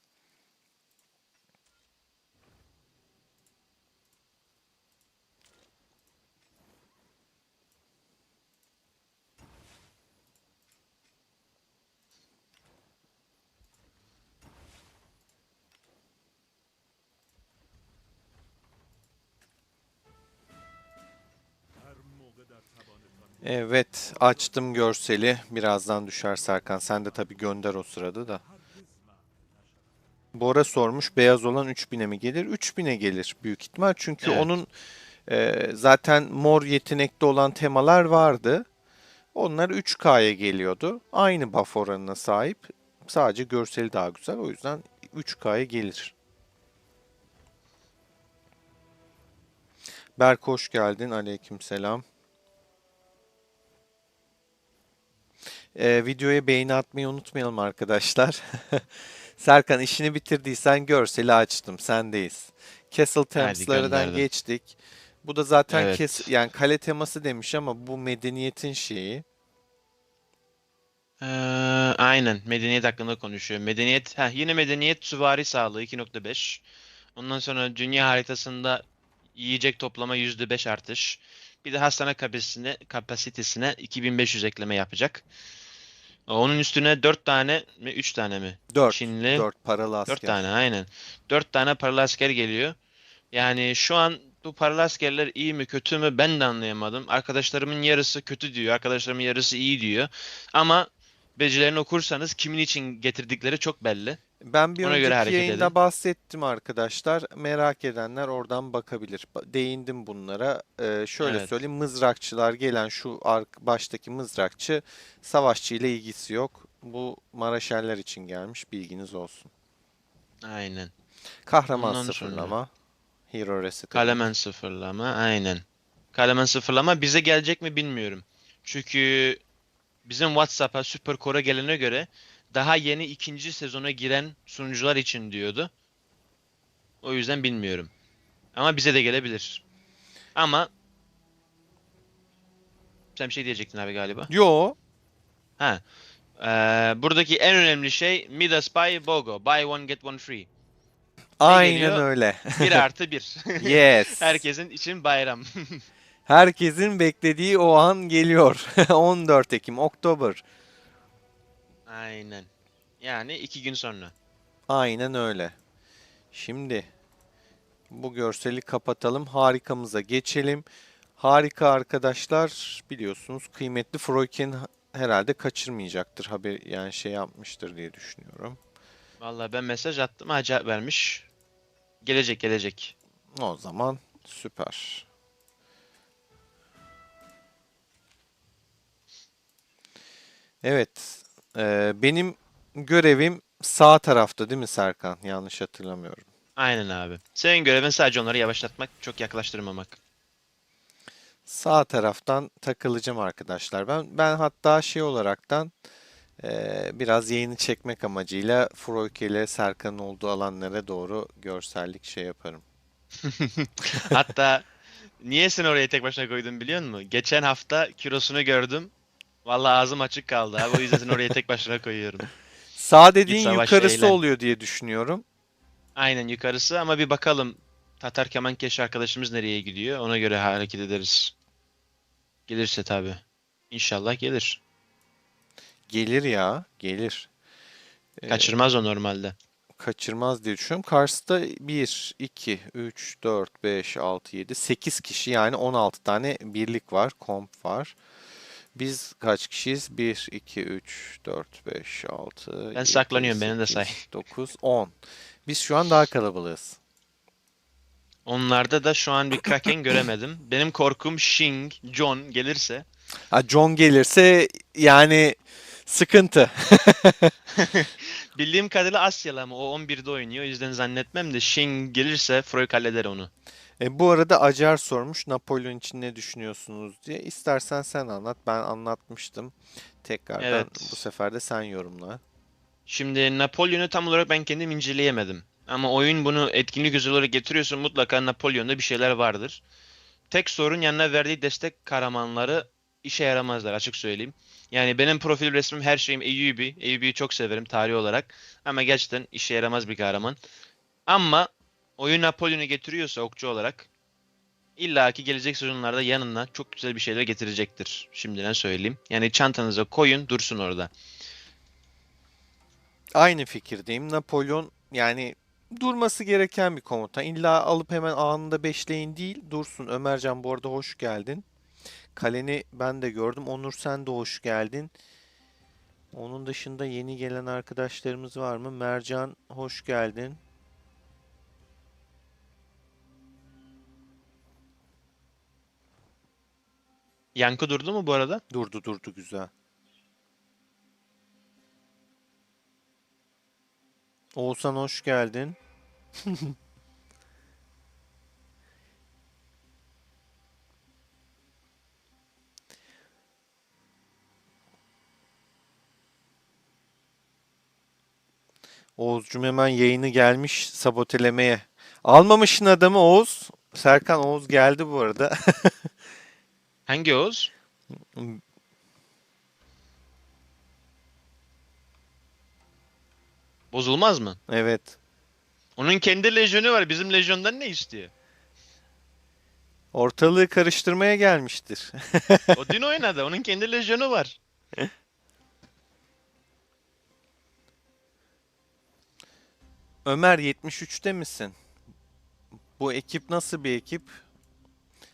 Evet, açtım görseli. Birazdan düşer Serkan. Sen de tabii gönder o sırada da. Bora sormuş beyaz olan 3000'e mi gelir? 3000'e gelir büyük ihtimal. Çünkü Evet. onun zaten mor yetenekli olan temalar vardı. Onlar 3K'ya geliyordu. Aynı buff oranına sahip. Sadece görseli daha güzel. O yüzden 3K'ya gelir. Berk hoş geldin. Aleykümselam. Videoya beğeni atmayı unutmayalım arkadaşlar. Serkan işini bitirdiysen görseli açtım. Sendeyiz. Castle Hadi Temps'lardan gönderdim. geçtik. Bu da zaten Evet. yani kale teması demiş ama bu medeniyetin şeyi. Ee, aynen. Medeniyet hakkında konuşuyor. Medeniyet, yine medeniyet süvari sağlığı 2.5. Ondan sonra dünya haritasında yiyecek toplama %5 artış. Bir de hastane kapasitesine 2500 ekleme yapacak. Onun üstüne 4 tane mi 3 tane mi? 4. Çinli 4 paralı 4 tane asker. aynen. 4 tane paralı asker geliyor. Yani şu an bu paralı askerler iyi mi kötü mü ben de anlayamadım. Arkadaşlarımın yarısı kötü diyor. Arkadaşlarımın yarısı iyi diyor. Ama becerilerini okursanız kimin için getirdikleri çok belli. Ben bir Ona göre önceki hareket yayında edin. bahsettim arkadaşlar. Merak edenler oradan bakabilir. Değindim bunlara. Şöyle Evet. söyleyeyim. Mızrakçılar gelen şu baştaki mızrakçı savaşçı ile ilgisi yok. Bu Maraşeller için gelmiş. Bilginiz olsun. Aynen. Kahraman Ondan sonra sıfırlama. Hero Reset Kalemen Event. sıfırlama. Aynen. Kalemen sıfırlama bize gelecek mi bilmiyorum. Çünkü bizim WhatsApp'a Supercore'a gelene göre daha yeni ikinci sezona giren sunucular için diyordu. O yüzden bilmiyorum. Ama bize de gelebilir. Ama sen bir şey diyecektin abi galiba. Yo. Ha. Buradaki en önemli şey Midas Buy BOGO. Buy one get one free. Ne Aynen geliyor? öyle. Bir artı bir. Yes. Herkesin için bayram. Herkesin beklediği o an geliyor. 14 Ekim, Oktober. Aynen. Yani 2 gün sonra. Aynen öyle. Şimdi bu görseli kapatalım. Harikamıza geçelim. Harika arkadaşlar biliyorsunuz kıymetli Freuchen herhalde kaçırmayacaktır haber yani şey yapmıştır diye düşünüyorum. Vallahi ben mesaj attım. Ha, cevap vermiş. Gelecek gelecek. O zaman süper. Evet, benim görevim sağ tarafta değil mi Serkan? Yanlış hatırlamıyorum. Aynen abi. Senin görevin sadece onları yavaşlatmak, çok yaklaştırmamak. Sağ taraftan takılacağım arkadaşlar. Ben hatta şey olaraktan biraz yayını çekmek amacıyla Froyke ile Serkan'ın olduğu alanlara doğru görsellik şey yaparım. Hatta niye sen oraya tek başına koydun biliyor musun? Geçen hafta kilosunu gördüm. Vallahi ağzım açık kaldı abi. O yüzden seni oraya tek başına koyuyorum. Sağ Git dediğin savaş yukarısı eğlen. oluyor diye düşünüyorum. Aynen yukarısı ama bir bakalım. Tatar Kemankeş arkadaşımız nereye gidiyor? Ona göre hareket ederiz. Gelirse tabii. İnşallah gelir. Gelir ya, gelir. Ee, Kaçırmaz o normalde. Kaçırmaz diye düşünüyorum. Karşıda 1, 2, 3, 4, 5, 6, 7, 8 kişi yani 16 tane birlik var, komp var. Biz kaç kişiyiz? 1, 2, 3, 4, 5, 6, Ben 7, saklanıyorum beni de say. 8, 9, 10. Biz şu an daha kalabalığız. Onlarda da şu an bir Kraken göremedim. Benim korkum Shing, John gelirse. Ha, John gelirse yani sıkıntı. Bildiğim kadarıyla Asyalı ama o 11'de oynuyor. O yüzden zannetmem de Shing gelirse Freud halleder onu. Bu arada Acar sormuş Napolyon için ne düşünüyorsunuz diye. İstersen sen anlat. Ben anlatmıştım. Tekrardan bu Evet. sefer de sen yorumla. Şimdi Napolyon'u tam olarak ben kendim inceleyemedim. Ama oyun bunu etkinlik özel olarak getiriyorsa mutlaka Napolyon'da bir şeyler vardır. Tek sorun yanına verdiği destek kahramanları işe yaramazlar açık söyleyeyim. Yani benim profil resmim her şeyim Eyyubi. Eyyubi'yi çok severim tarih olarak. Ama gerçekten işe yaramaz bir kahraman. Ama oyun Napolyon'u getiriyorsa okçu olarak illaki gelecek sezonlarda yanına çok güzel bir şeyler getirecektir. Şimdiden söyleyeyim. Yani çantanıza koyun dursun orada. Aynı fikirdeyim. Napolyon yani durması gereken bir komutan. İlla alıp hemen anında beşleyin değil. Dursun. Ömercan bu arada hoş geldin. Kaleni ben de gördüm. Onur sen de hoş geldin. Onun dışında yeni gelen arkadaşlarımız var mı? Mercan hoş geldin. Yankı durdu mu bu arada? Durdu durdu güzel. Oğuzhan hoş geldin. Oğuzcum hemen yayını gelmiş sabotelemeye. Almamışsın adamı Oğuz. Serkan Oğuz geldi bu arada. Hangi Oğuz? Bozulmaz mı? Evet. Onun kendi lejyonu var. Bizim lejyondan ne istiyor? Ortalığı karıştırmaya gelmiştir. O dün oynadı. Onun kendi lejyonu var. Ömer 73'te misin? Bu ekip nasıl bir ekip?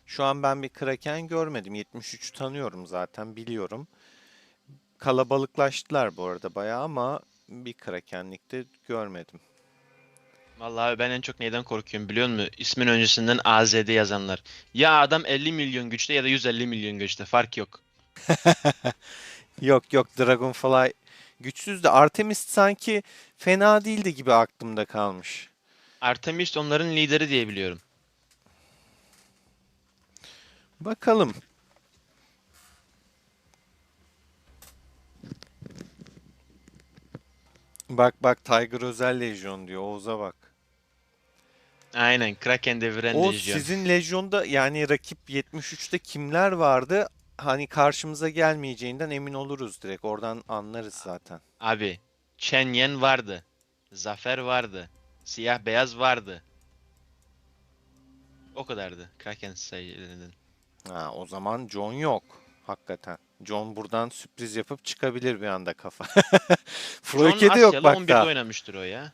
Şu an ben bir Kraken görmedim. 73 tanıyorum zaten biliyorum. Kalabalıklaştılar bu arada bayağı ama bir Krakenlikte görmedim. Vallahi ben en çok neyden korkuyorum biliyor musun? İsmin öncesinden AZD yazanlar. Ya adam 50 milyon güçte ya da 150 milyon güçte. Fark yok. Yok yok Dragonfly güçsüz de Artemis sanki fena değildi gibi aklımda kalmış. Artemis onların lideri diye biliyorum. Bakalım. Bak bak Tiger Özel Lejyon diyor. Oğuz'a bak. Aynen. Kraken deviren Oğuz lejyon. sizin Lejyon'da yani rakip 73'te kimler vardı? Hani karşımıza gelmeyeceğinden emin oluruz direkt. Oradan anlarız zaten. Abi. Chen Yen vardı. Zafer vardı. Siyah beyaz vardı. O kadardı. Kraken sayılarının. Ha, o zaman John yok. Hakikaten. John buradan sürpriz yapıp çıkabilir bir anda kafa. John Froike'de yok Asyalı bak 11'de daha. oynamıştır o ya.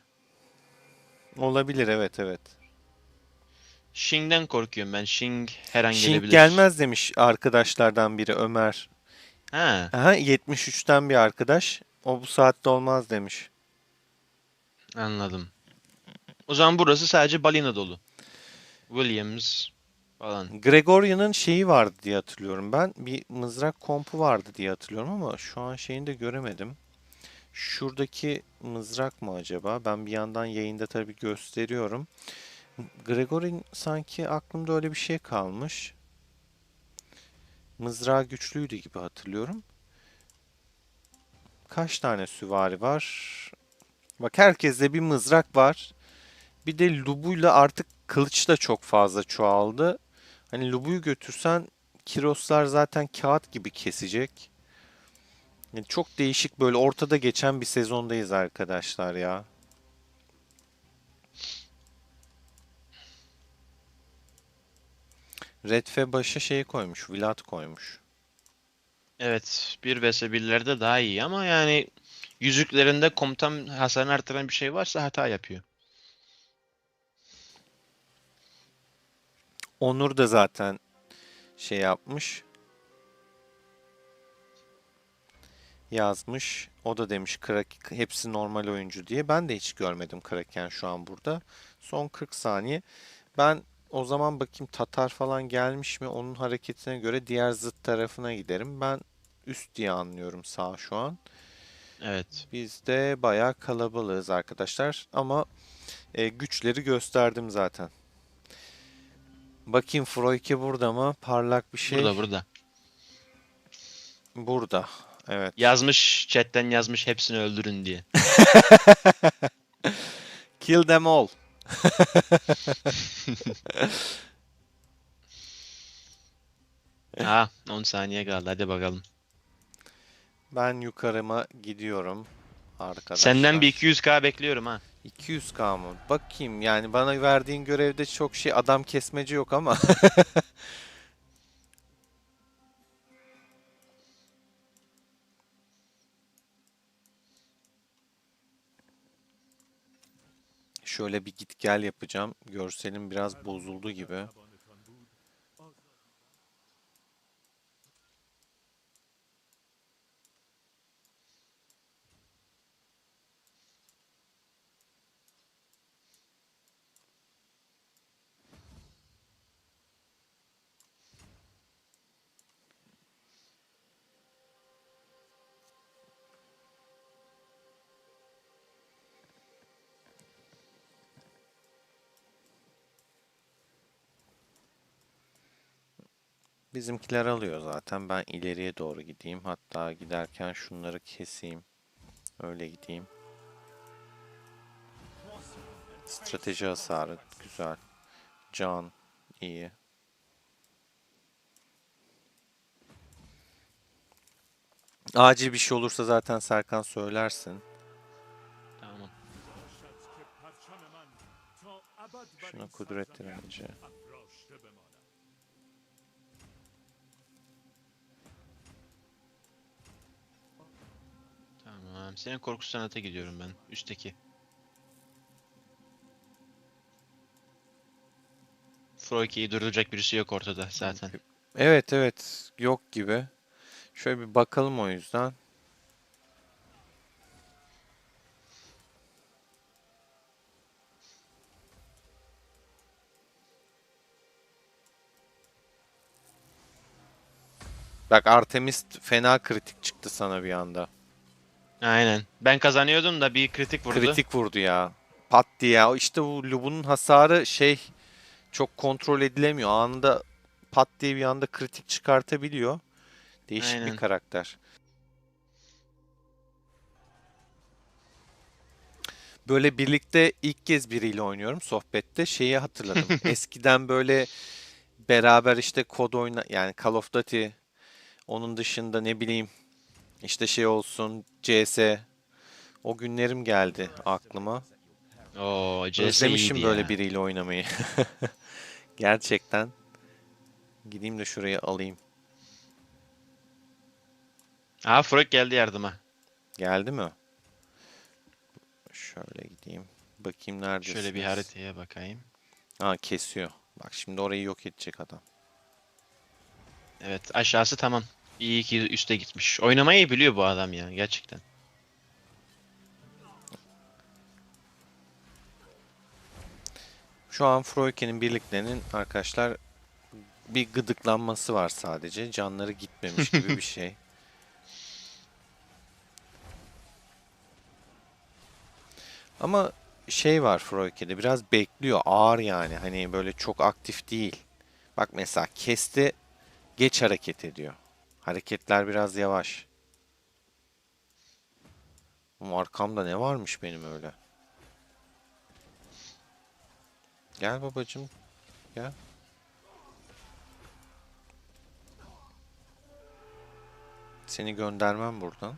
Olabilir evet evet. Shing'den korkuyorum ben. Shing her an Şink gelebilir. gelmez demiş arkadaşlardan biri Ömer. Ha, Aha 73'ten bir arkadaş. O bu saatte olmaz demiş. anladım. O zaman burası sadece balina dolu. Williams falan. Gregorian'ın şeyi vardı diye hatırlıyorum ben. Bir mızrak kompu vardı diye hatırlıyorum ama şu an şeyini de göremedim. Şuradaki mızrak mı acaba? Ben bir yandan yayında tabii gösteriyorum. Gregorian sanki aklımda öyle bir şey kalmış. Mızrağı güçlüydü gibi hatırlıyorum. Kaç tane süvari var? Bak herkeste bir mızrak var. Bir de Lubu'yla artık kılıç da çok fazla çoğaldı. Hani Lubu'yu götürsen Kiroslar zaten kağıt gibi kesecek. Yani çok değişik böyle ortada geçen bir sezondayız arkadaşlar ya. Redfe başa şey koymuş, Vlad koymuş. Evet, 1 vs 1'lerde daha iyi ama yani yüzüklerinde komutan hasarını artıran bir şey varsa hata yapıyor. Onur da zaten şey yapmış, yazmış. O da demiş hepsi normal oyuncu diye. Ben de hiç görmedim Kraken şu an burada. Son 40 saniye. Ben o zaman bakayım Tatar falan gelmiş mi? Onun hareketine göre diğer zıt tarafına giderim. Ben üst diye anlıyorum sağ şu an. Evet. Biz de bayağı kalabalığız arkadaşlar ama güçleri gösterdim zaten. Bakayım Froyke burada mı? Parlak bir şey. Burada burada. Burada. Evet. Yazmış chatten yazmış hepsini öldürün diye. Kill them all. Ha 10 saniye kaldı hadi bakalım. Ben yukarıma gidiyorum Senden bir arkadaşlar. 200k bekliyorum ha. 200K mı? Bakayım yani bana verdiğin görevde çok şey adam kesmece yok ama. Şöyle bir git gel yapacağım. Görselim biraz bozuldu gibi. Bizimkiler alıyor zaten. Ben ileriye doğru gideyim. Hatta giderken şunları keseyim. Öyle gideyim. Strateji hasarı güzel. Can iyi. Acil bir şey olursa zaten Serkan söylersin. Tamam. Şuna kudret direnci. Tamam. Senin korku sanata gidiyorum ben. Üstteki. Froiki'yi durduracak birisi yok ortada zaten. Evet evet yok gibi. Şöyle bir bakalım o yüzden. Bak Artemis fena kritik çıktı sana bir anda. Aynen. Ben kazanıyordum da bir kritik vurdu. Kritik vurdu ya. Pat diye ya. İşte bu Lubu'nun hasarı şey çok kontrol edilemiyor. Anında pat diye bir anda kritik çıkartabiliyor. Değişik bir Aynen. karakter. Böyle birlikte ilk kez biriyle oynuyorum sohbette. Şeyi hatırladım. Eskiden böyle beraber işte kod oyna yani Call of Duty onun dışında ne bileyim işte şey olsun CS o günlerim geldi aklıma. Oo, CS iyiydi Özlemişim böyle ya. biriyle oynamayı. Gerçekten. Gideyim de şurayı alayım. Aha Froik geldi yardıma. Geldi mi? Şöyle gideyim. Bakayım Şöyle bir neredesiniz? haritaya bakayım. Ha kesiyor. Bak şimdi orayı yok edecek adam. Evet aşağısı tamam. İyi ki üste gitmiş. Oynamayı biliyor bu adam ya gerçekten. Şu an Froike'nin birliklerinin arkadaşlar bir gıdıklanması var sadece. Canları gitmemiş gibi bir şey. Ama şey var Froike'de biraz bekliyor. Ağır yani. Hani böyle çok aktif değil. Bak mesela kesti geç hareket ediyor. Hareketler biraz yavaş. Ama arkamda ne varmış benim öyle? Gel babacım. Gel. Seni göndermem buradan.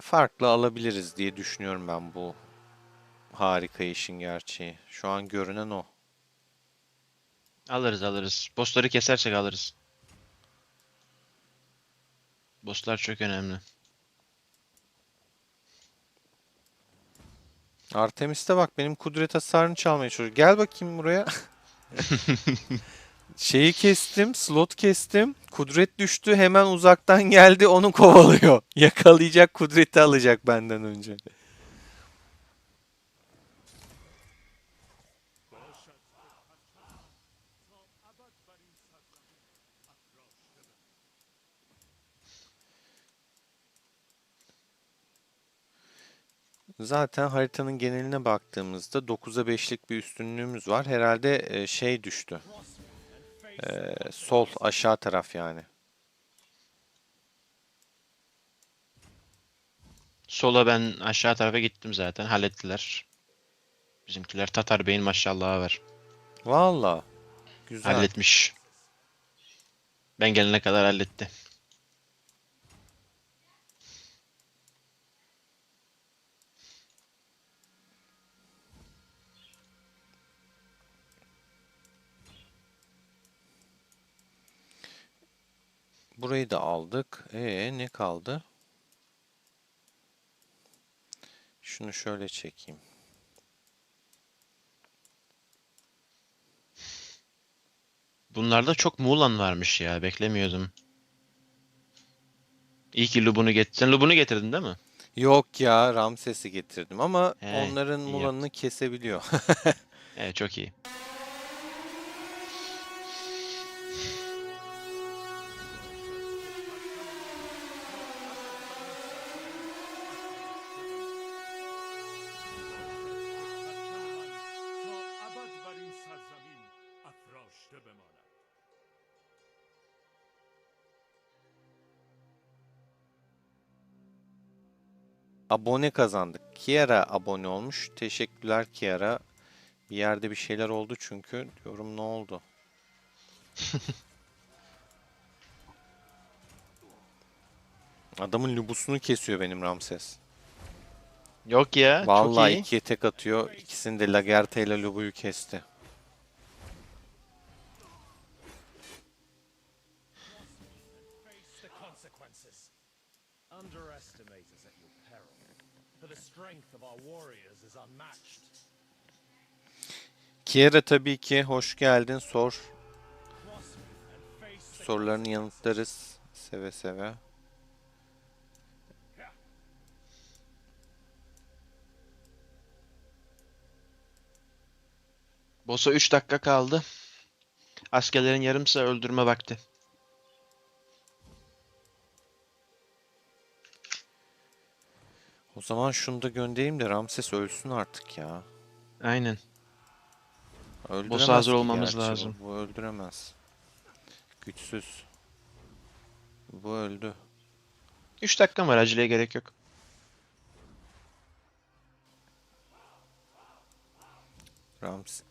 Farklı alabiliriz diye düşünüyorum ben bu harika işin gerçeği. Şu an görünen o. Alırız alırız. Bossları kesersek alırız. Bosslar çok önemli. Artemis'te bak benim kudret hasarını çalmaya çalışıyor. Gel bakayım buraya. Şeyi kestim, slot kestim. Kudret düştü, hemen uzaktan geldi, onu kovalıyor. Yakalayacak, kudreti alacak benden önce. Zaten haritanın geneline baktığımızda 9'a 5'lik bir üstünlüğümüz var. Herhalde şey düştü. Sol aşağı taraf yani. Sola ben aşağı tarafa gittim zaten. Hallettiler. Bizimkiler Tatar Bey'in maşallahı var. Valla güzel. Halletmiş. Ben gelene kadar halletti. Burayı da aldık. Ne kaldı? Şunu şöyle çekeyim. Bunlarda çok Muğlan varmış ya. Beklemiyordum. İyi ki Lubun'u Sen Lubun'u getirdin değil mi? Yok ya, Ramses'i getirdim ama He, onların iyi Mulan'ını yaptın. kesebiliyor. Çok iyi. Abone kazandık. Kiara abone olmuş. Teşekkürler Kiara. Bir yerde bir şeyler oldu çünkü. Diyorum ne oldu? Adamın lubusunu kesiyor benim Ramses. Yok ya, çok Vallahi iyi. ikiye tek atıyor. İkisini de Lagertha ile Lubu'yu kesti. Underestimate us at your peril, for the strength of our warriors is unmatched. Kiara tabii ki hoş geldin. Sor. Cross me and face the Sorularını consequences. yanıtlarız. Seve seve. Boss'a 3 dakika kaldı. Askerlerin yarımsa öldürme vakti. O zaman şunu da göndereyim de Ramses ölsün artık ya. Aynen. Boss'a Öldüremez hazır ki olmamız gerçi bu. lazım. Bu öldüremez. Güçsüz. Bu öldü. 3 dakika var, aceleye gerek yok. Rams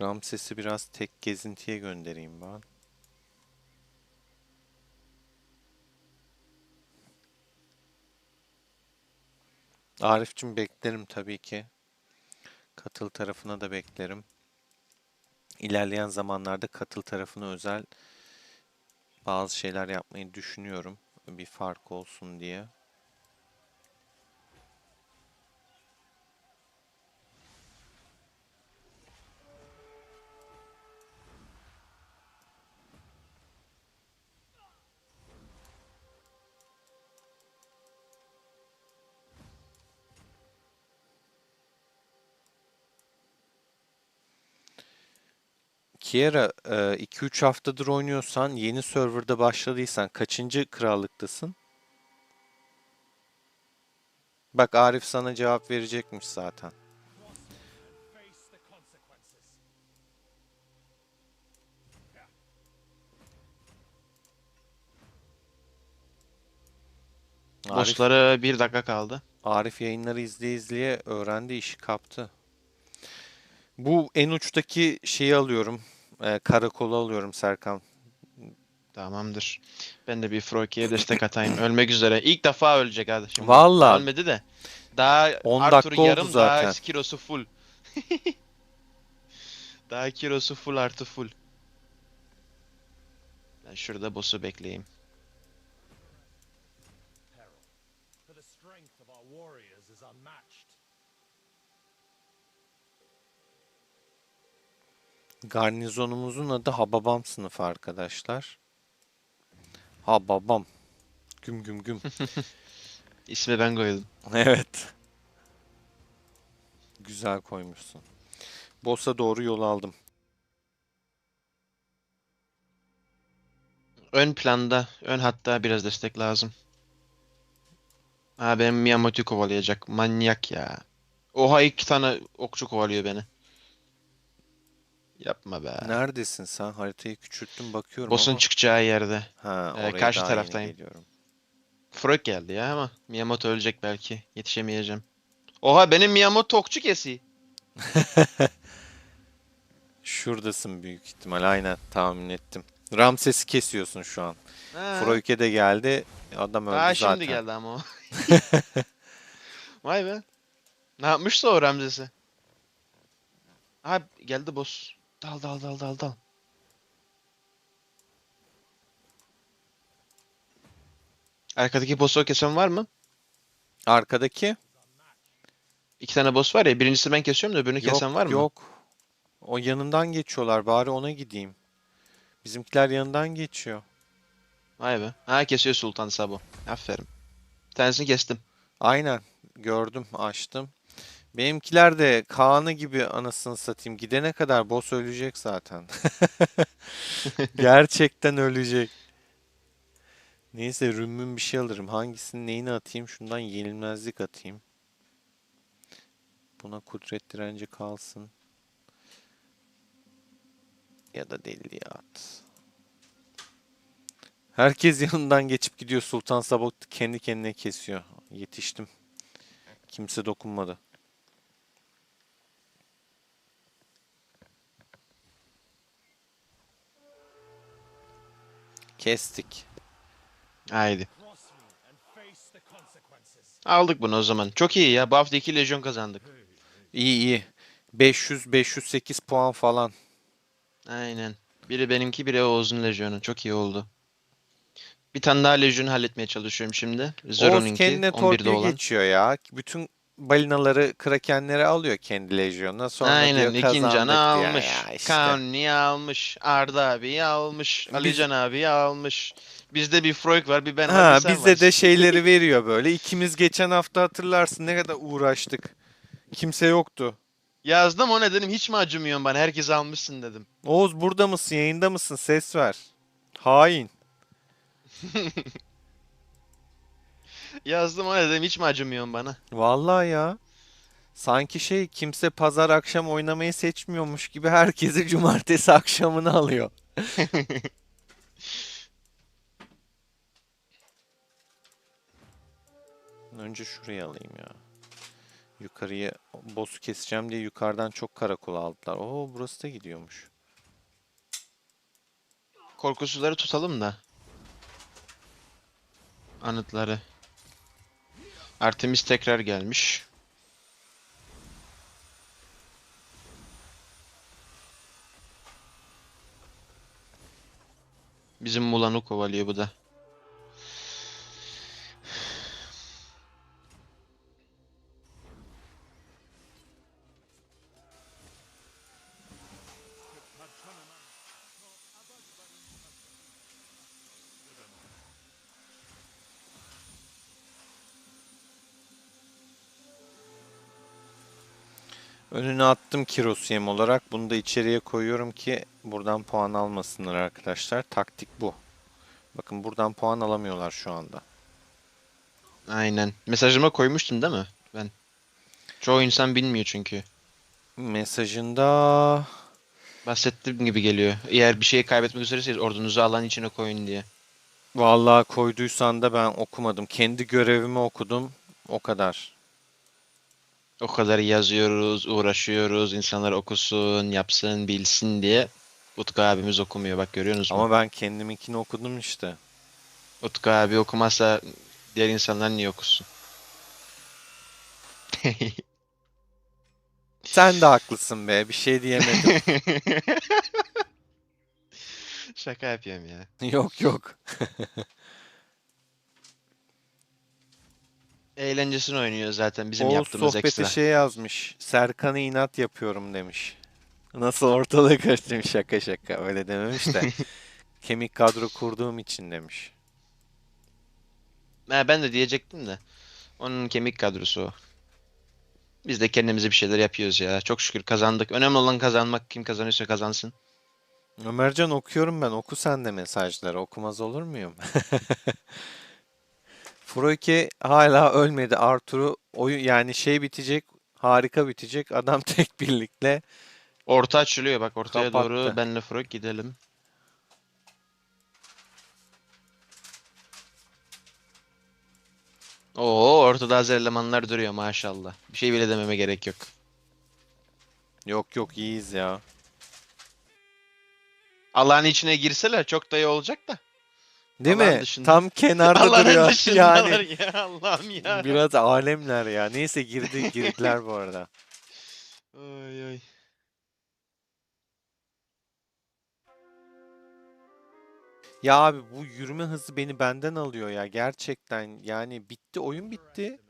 Ramses'i biraz tek gezintiye göndereyim ben. Arif'cim beklerim tabii ki. Katıl tarafına da beklerim. İlerleyen zamanlarda katıl tarafına özel bazı şeyler yapmayı düşünüyorum. Bir fark olsun diye. Kiera 2-3 haftadır oynuyorsan, yeni serverda başladıysan kaçıncı krallıktasın? Bak Arif sana cevap verecekmiş zaten. Cross me and face the consequences. Arif Boss'lara 1 dakika kaldı. Arif yayınları izleye izleye öğrendi, işi kaptı. Bu en uçtaki şeyi alıyorum. Karakolu alıyorum Serkan. Tamamdır. Ben de bir Froki'ye destek atayım. Ölmek üzere. İlk defa ölecek hadi şimdi. Daha Valla ölmedi de. Daha 10 Arthur dakika oldu yarım, daha zaten. kilosu full. Daha kilosu full, artı full. Ben şurada boss'u bekleyeyim. Peril, for the strength of our warriors is unmatched. Garnizonumuzun adı Hababam sınıfı arkadaşlar. Hababam. Güm güm güm. İsmi ben koydum. Evet. Güzel koymuşsun. Boss'a doğru yol aldım. Ön planda, ön hatta biraz destek lazım. Ha benim Miyamoto'yu kovalayacak. Manyak ya. Oha 2 tane okçu kovalıyor beni. Yapma be. Neredesin sen? Haritayı küçülttüm bakıyorum Boss'un ama. çıkacağı yerde. Ha, oraya Karşı daha yeni taraftayım. geliyorum. Freud geldi ya ama Miyamoto ölecek belki. Yetişemeyeceğim. Oha benim Miyamoto okçu kesiyor. Şuradasın büyük ihtimal. Aynen tahmin ettim. Ramses'i kesiyorsun şu an. Ha. Froike de geldi. Adam öldü Aa şimdi zaten. geldi ama o. Vay be. Ne yapmışsa o Ramzes'i. Aha geldi boss. Dal dal dal dal dal. Arkadaki boss'u kesen var mı? Arkadaki? 2 tane boss var ya. Birincisi ben kesiyorum da öbürünü Yok kesen var mı? yok. O yanından geçiyorlar. Bari ona gideyim. Bizimkiler yanından geçiyor. Vay be. Ha kesiyor Sultan Sabo. Aferin. Bir tanesini kestim. Aynen. Gördüm, açtım. Benimkiler de Kaan'ı gibi anasını satayım. Gidene kadar boss ölecek zaten. Gerçekten ölecek. Neyse rümmün bir şey alırım. Hangisinin neyini atayım? Şundan yenilmezlik atayım. Buna kudret direnci kalsın. Ya da deliliğe at. Herkes yanından geçip gidiyor. Sultan Sabah kendi kendine kesiyor. Yetiştim. Kimse dokunmadı. Kestik. Haydi. Cross me and face the consequences. Aldık bunu o zaman. Çok iyi ya. Bu hafta 2 lejyon kazandık. İyi iyi. 500-508 puan falan. Aynen. Biri benimki, biri Oğuz'un lejyonu. Çok iyi oldu. Bir tane daha lejyonu halletmeye çalışıyorum şimdi. Oğuz Zero'nunki. kendine 11'de torpil olan. geçiyor ya. Bütün balinaları, krakenleri alıyor kendi lejyonuna. Sonra diyor Aynen. İkincan'ı kazandık diyor almış. ya işte. Kanuni'yi almış. Arda abiyi almış. Biz Alican abiyi almış. Bizde bir Freud var, bir ben var, bir ha sen bize de varsın. şeyleri veriyor böyle. İkimiz geçen hafta hatırlarsın ne kadar uğraştık. Kimse yoktu. Yazdım ona dedim hiç mi acımıyorsun bana? Herkes almışsın dedim. Oğuz burada mısın? Yayında mısın? Ses ver. Hain. Yazdım ona dedim hiç mi acımıyorsun bana? Vallahi ya. Sanki kimse pazar akşam oynamayı seçmiyormuş gibi herkesi cumartesi akşamını alıyor. Önce şurayı alayım ya. Yukarıya boss'u keseceğim diye yukarıdan çok karakol aldılar. Oo burası da gidiyormuş. Korkusuzları tutalım da. Anıtları. Artemis tekrar gelmiş. Bizim Mulan'ı kovalıyor bu da. Önüne attım Kiros yem olarak. Bunu da içeriye koyuyorum ki buradan puan almasınlar arkadaşlar. Taktik bu. Bakın buradan puan alamıyorlar şu anda. Aynen. Mesajıma koymuştun değil mi? Ben. Çoğu insan bilmiyor çünkü. Mesajında Bahsettiğim gibi geliyor. Eğer bir şeyi kaybetmek üzereseniz ordunuzu alan içine koyun diye. vallahi koyduysan da ben okumadım. Kendi görevimi okudum. O kadar. O kadar yazıyoruz, uğraşıyoruz, insanlar okusun, yapsın, bilsin diye. Utku abimiz okumuyor bak görüyorsunuz mu? Ama ben kendiminkini okudum işte. Utku abi okumazsa diğer insanlar niye okusun? Sen de haklısın be. Bir şey diyemedim. Şaka yapıyorum ya. Yok yok. Eğlencesini oynuyor zaten bizim Oğuz yaptığımız sohbete ekstra. şey yazmış. Serkan'ı inat yapıyorum demiş. Nasıl ortalığı karıştırmış şaka şaka. Öyle dememiş de. Kemik kadro kurduğum için demiş. Ha, ben de diyecektim de. Onun kemik kadrosu o. Biz de kendimize bir şeyler yapıyoruz ya. Çok şükür kazandık. Önemli olan kazanmak. Kim kazanıyorsa kazansın. Ömercan okuyorum ben. Oku sen de mesajları. Okumaz olur muyum? Froike hala ölmedi. Arthur'u oyun yani şey bitecek. Harika bitecek. Adam tek birlikle Orta açılıyor bak, ortaya doğru kapattı. benle Frog gidelim. Oo, ortada hazır elemanlar duruyor maşallah. Bir şey bile dememe gerek yok. Yok yok iyiyiz ya. Alan içine girseler çok da iyi olacak da. Değil Alan mi? Tam dışında. kenarda Alanın duruyor. Yani dışındalar ya, Allah'ım ya. biraz alemler ya. Neyse girdiler bu arada. Oy oy. Ya abi bu yürüme hızı beni benden alıyor ya gerçekten. Yani bitti oyun bitti.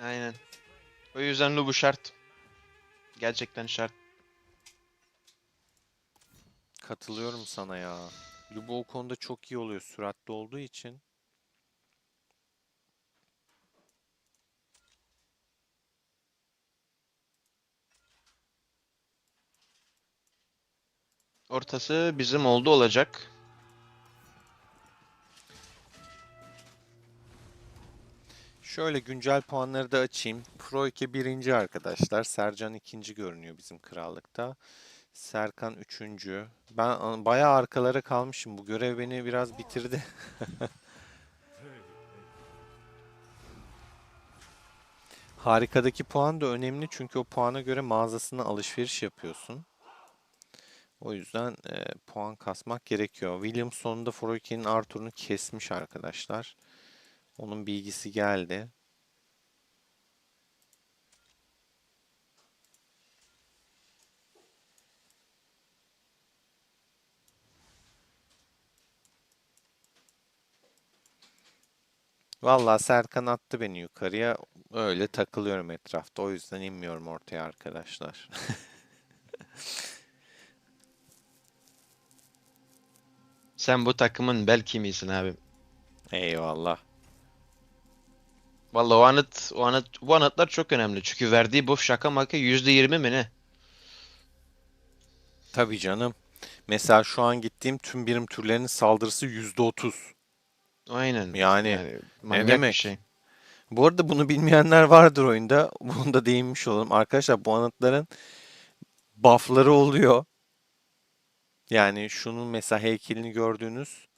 Aynen. O yüzden bu şart. Gerçekten şart. Katılıyorum sana ya. Lubu o konuda çok iyi oluyor süratli olduğu için. Ortası bizim oldu olacak. Şöyle güncel puanları da açayım. Pro 2 birinci arkadaşlar. Sercan ikinci görünüyor bizim krallıkta. Serkan üçüncü. Ben bayağı arkalara kalmışım. Bu görev beni biraz bitirdi. Harikadaki puan da önemli çünkü o puana göre mağazasına alışveriş yapıyorsun. O yüzden puan kasmak gerekiyor. William sonunda Froike'nin Arthur'unu kesmiş arkadaşlar. Onun bilgisi geldi. Vallahi Serkan attı beni yukarıya. Öyle takılıyorum etrafta. O yüzden inmiyorum ortaya arkadaşlar. Sen bu takımın bel kemiğisin abi. Eyvallah. Vallahi bu anıtlar çok önemli. Çünkü verdiği buff şaka maka %20 mi ne? Tabii canım. Mesela şu an gittiğim tüm birim türlerinin saldırısı %30. Aynen. Yani Yani ne manyak bir demek? şey. Bu arada bunu bilmeyenler vardır oyunda. Bunu da değinmiş olalım. Arkadaşlar bu anıtların buff'ları oluyor. Yani şunun mesela heykelini gördüğünüz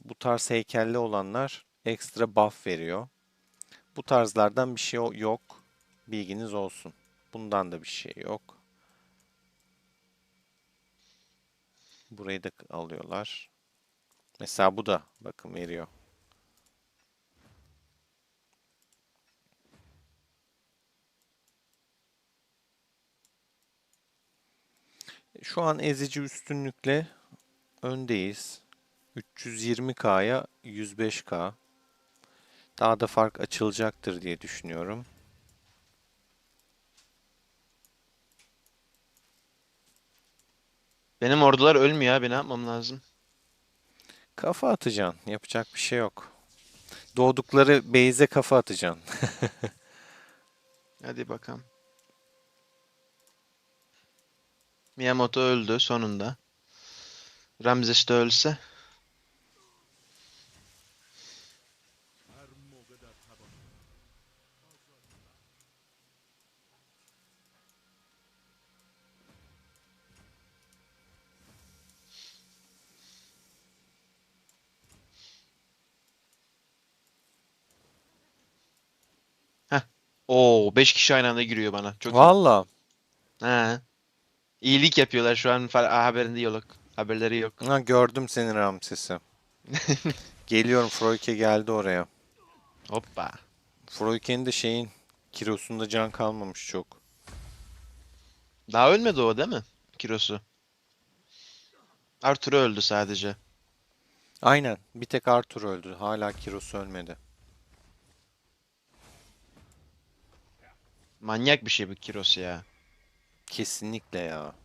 bu tarz heykelli olanlar ekstra buff veriyor. Bu tarzlardan bir şey yok. Bilginiz olsun. Bundan da bir şey yok. Burayı da alıyorlar. Mesela bu da bakın veriyor. Şu an ezici üstünlükle öndeyiz. 320K'ya 105K. Daha da fark açılacaktır diye düşünüyorum. Benim ordular ölmüyor abi, ne yapmam lazım? Kafa atacaksın. Yapacak bir şey yok. Doğdukları base'e kafa atacaksın. Hadi bakalım. Miyamoto öldü sonunda. Ramses de ölse. Heh. Oo, 5 kişi aynı anda giriyor bana. Çok iyi. Valla. He. İyilik yapıyorlar şu an, haberinde yok. Haberleri yok. Ha, gördüm senin Ramses'i. Geliyorum. Froike geldi oraya. Hoppa. Froike'nin de şeyin kilosunda can kalmamış çok. Daha ölmedi o değil mi? Kirosu. Arthur öldü sadece. Aynen. Bir tek Arthur öldü. Hala kilosu ölmedi. Manyak bir şey bu Kiros ya. Kesinlikle ya.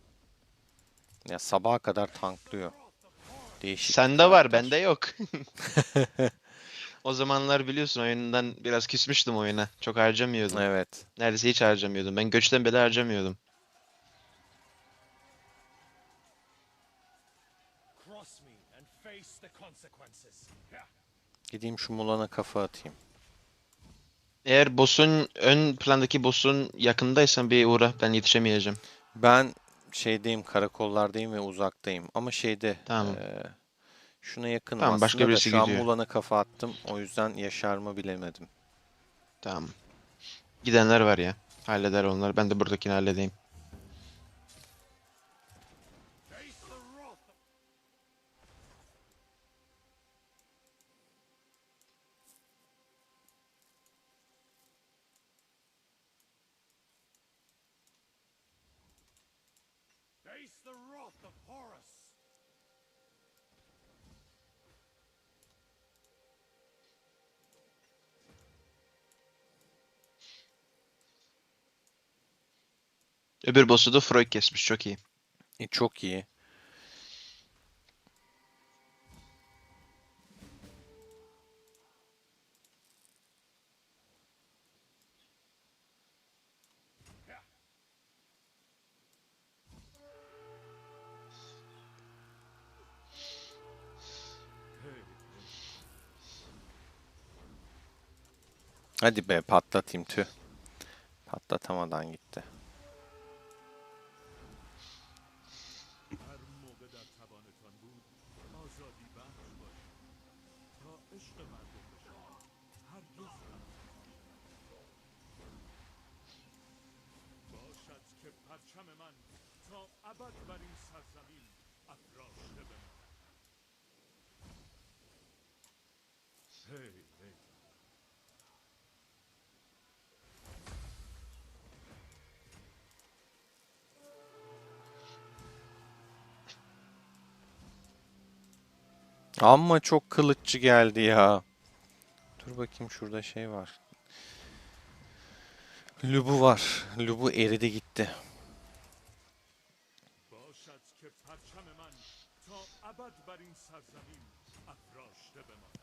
Ya sabaha kadar tanklıyor. Değişik bir Sende var, karakter. bende yok. O zamanlar biliyorsun oyundan biraz küsmüştüm oyuna. Çok harcamıyordum. Evet. Neredeyse hiç harcamıyordum. Ben göçten bile harcamıyordum. Cross me and face the consequences. Gideyim şu Mulan'a kafa atayım. Eğer ön plandaki boss'un yakındaysan bir uğra. Ben yetişemeyeceğim. Ben şeydeyim, karakollardayım ve uzaktayım. Ama şeyde, Tamam. şuna yakınım Tamam, başka aslında da birisi şu an gidiyor. Mulan'a kafa attım. O yüzden yaşar mı bilemedim. Tamam. Gidenler var ya. Halleder onlar. Ben de buradakini halledeyim. Face the wrath of Face the wrath of Horus. Öbür boss'u da Freud kesmiş. Çok iyi. Çok iyi. Hadi be patlatayım tüh. Patlatamadan gitti. هر موقع در توانتان بود آزادی بخش باشید تا عشق مردم به شما هرگز باشد که پرچم من تا ابد بر این سرزمین افراشته بماند. هی هی Amma çok kılıççı geldi ya. Dur bakayım şurada şey var. Lubu var. Lubu eridi gitti. باشد که پرچم من تا ابد بر این سرزمین افراشته بماند.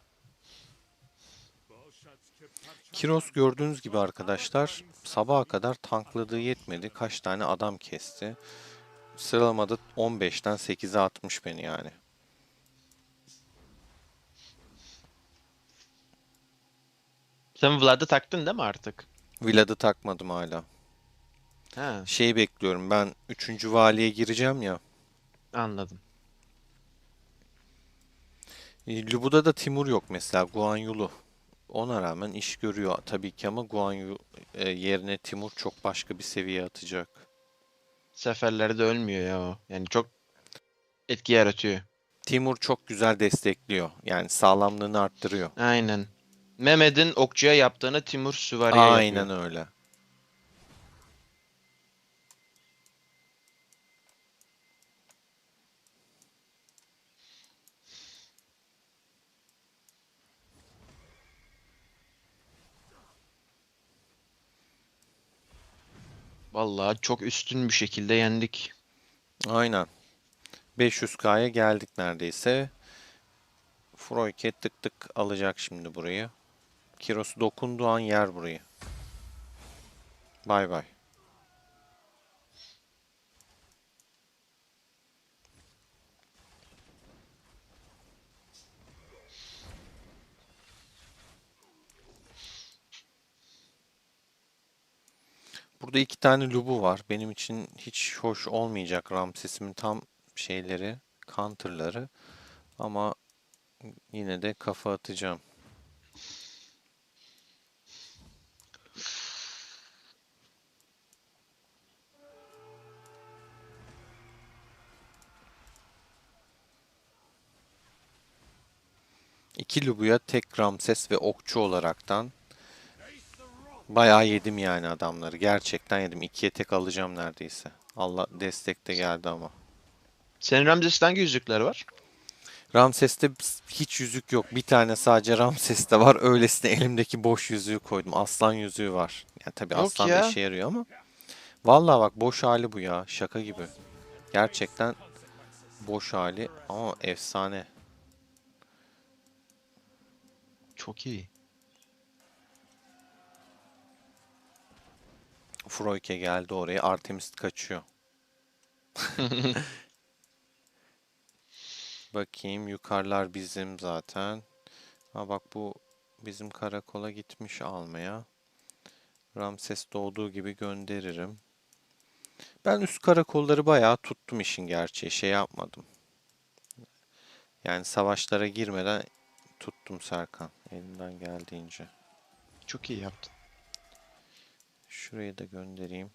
باشد که پرچم Kiros من gördüğünüz gibi تا ابد بر arkadaşlar این sabaha سرزمین kadar tankladığı افراشته yetmedi. بماند. Kaç tane adam kesti. Sıralamada 15'ten 8'e atmış beni yani. Sen Vlad'ı taktın değil mi artık? Vlad'ı takmadım hala. Ha, Şeyi bekliyorum ben 3. valiye gireceğim ya. anladım. Lubu'da da Timur yok mesela Guan Yu'lu. Ona rağmen iş görüyor tabii ki ama Guan Yu yerine Timur çok başka bir seviye atacak. Seferlerde ölmüyor ya o. Yani çok etki yaratıyor. Timur çok güzel destekliyor. Yani sağlamlığını arttırıyor. Aynen. Mehmet'in okçuya yaptığını Timur süvariye yapıyor. Aynen öyle. Vallahi çok üstün bir şekilde yendik. Aynen. 500K'ya geldik neredeyse. Froyke tık tık alacak şimdi burayı. Kiros dokunduğu an yer burayı. Bay bay. Burada 2 tane Lubu var. Benim için hiç hoş olmayacak Ramses'imin tam şeyleri, counter'ları. Ama yine de kafa atacağım. İki Lubu'ya tek Ramses ve okçu olaraktan bayağı yedim yani adamları. Gerçekten yedim. 2'ye tek alacağım neredeyse. Allah destek de geldi ama. Senin Ramses'te hangi yüzükler var? Ramses'te hiç yüzük yok. Bir tane sadece Ramses'te var. Öylesine elimdeki boş yüzüğü koydum. Aslan yüzüğü var. Yani tabii Yok aslan da ya. işe yarıyor ama. Vallahi bak boş hali bu ya. Şaka gibi. Gerçekten boş hali ama efsane. Çok iyi. Froyke geldi oraya. Artemis kaçıyor. Bakayım yukarılar bizim zaten. Ha bak, bu bizim karakola gitmiş almaya. Ramses doğduğu gibi gönderirim. Ben üst karakolları bayağı tuttum işin gerçeği. Şey yapmadım. Yani savaşlara girmeden tuttum Serkan. Elimden geldiğince. Çok iyi yaptın. Şurayı da göndereyim.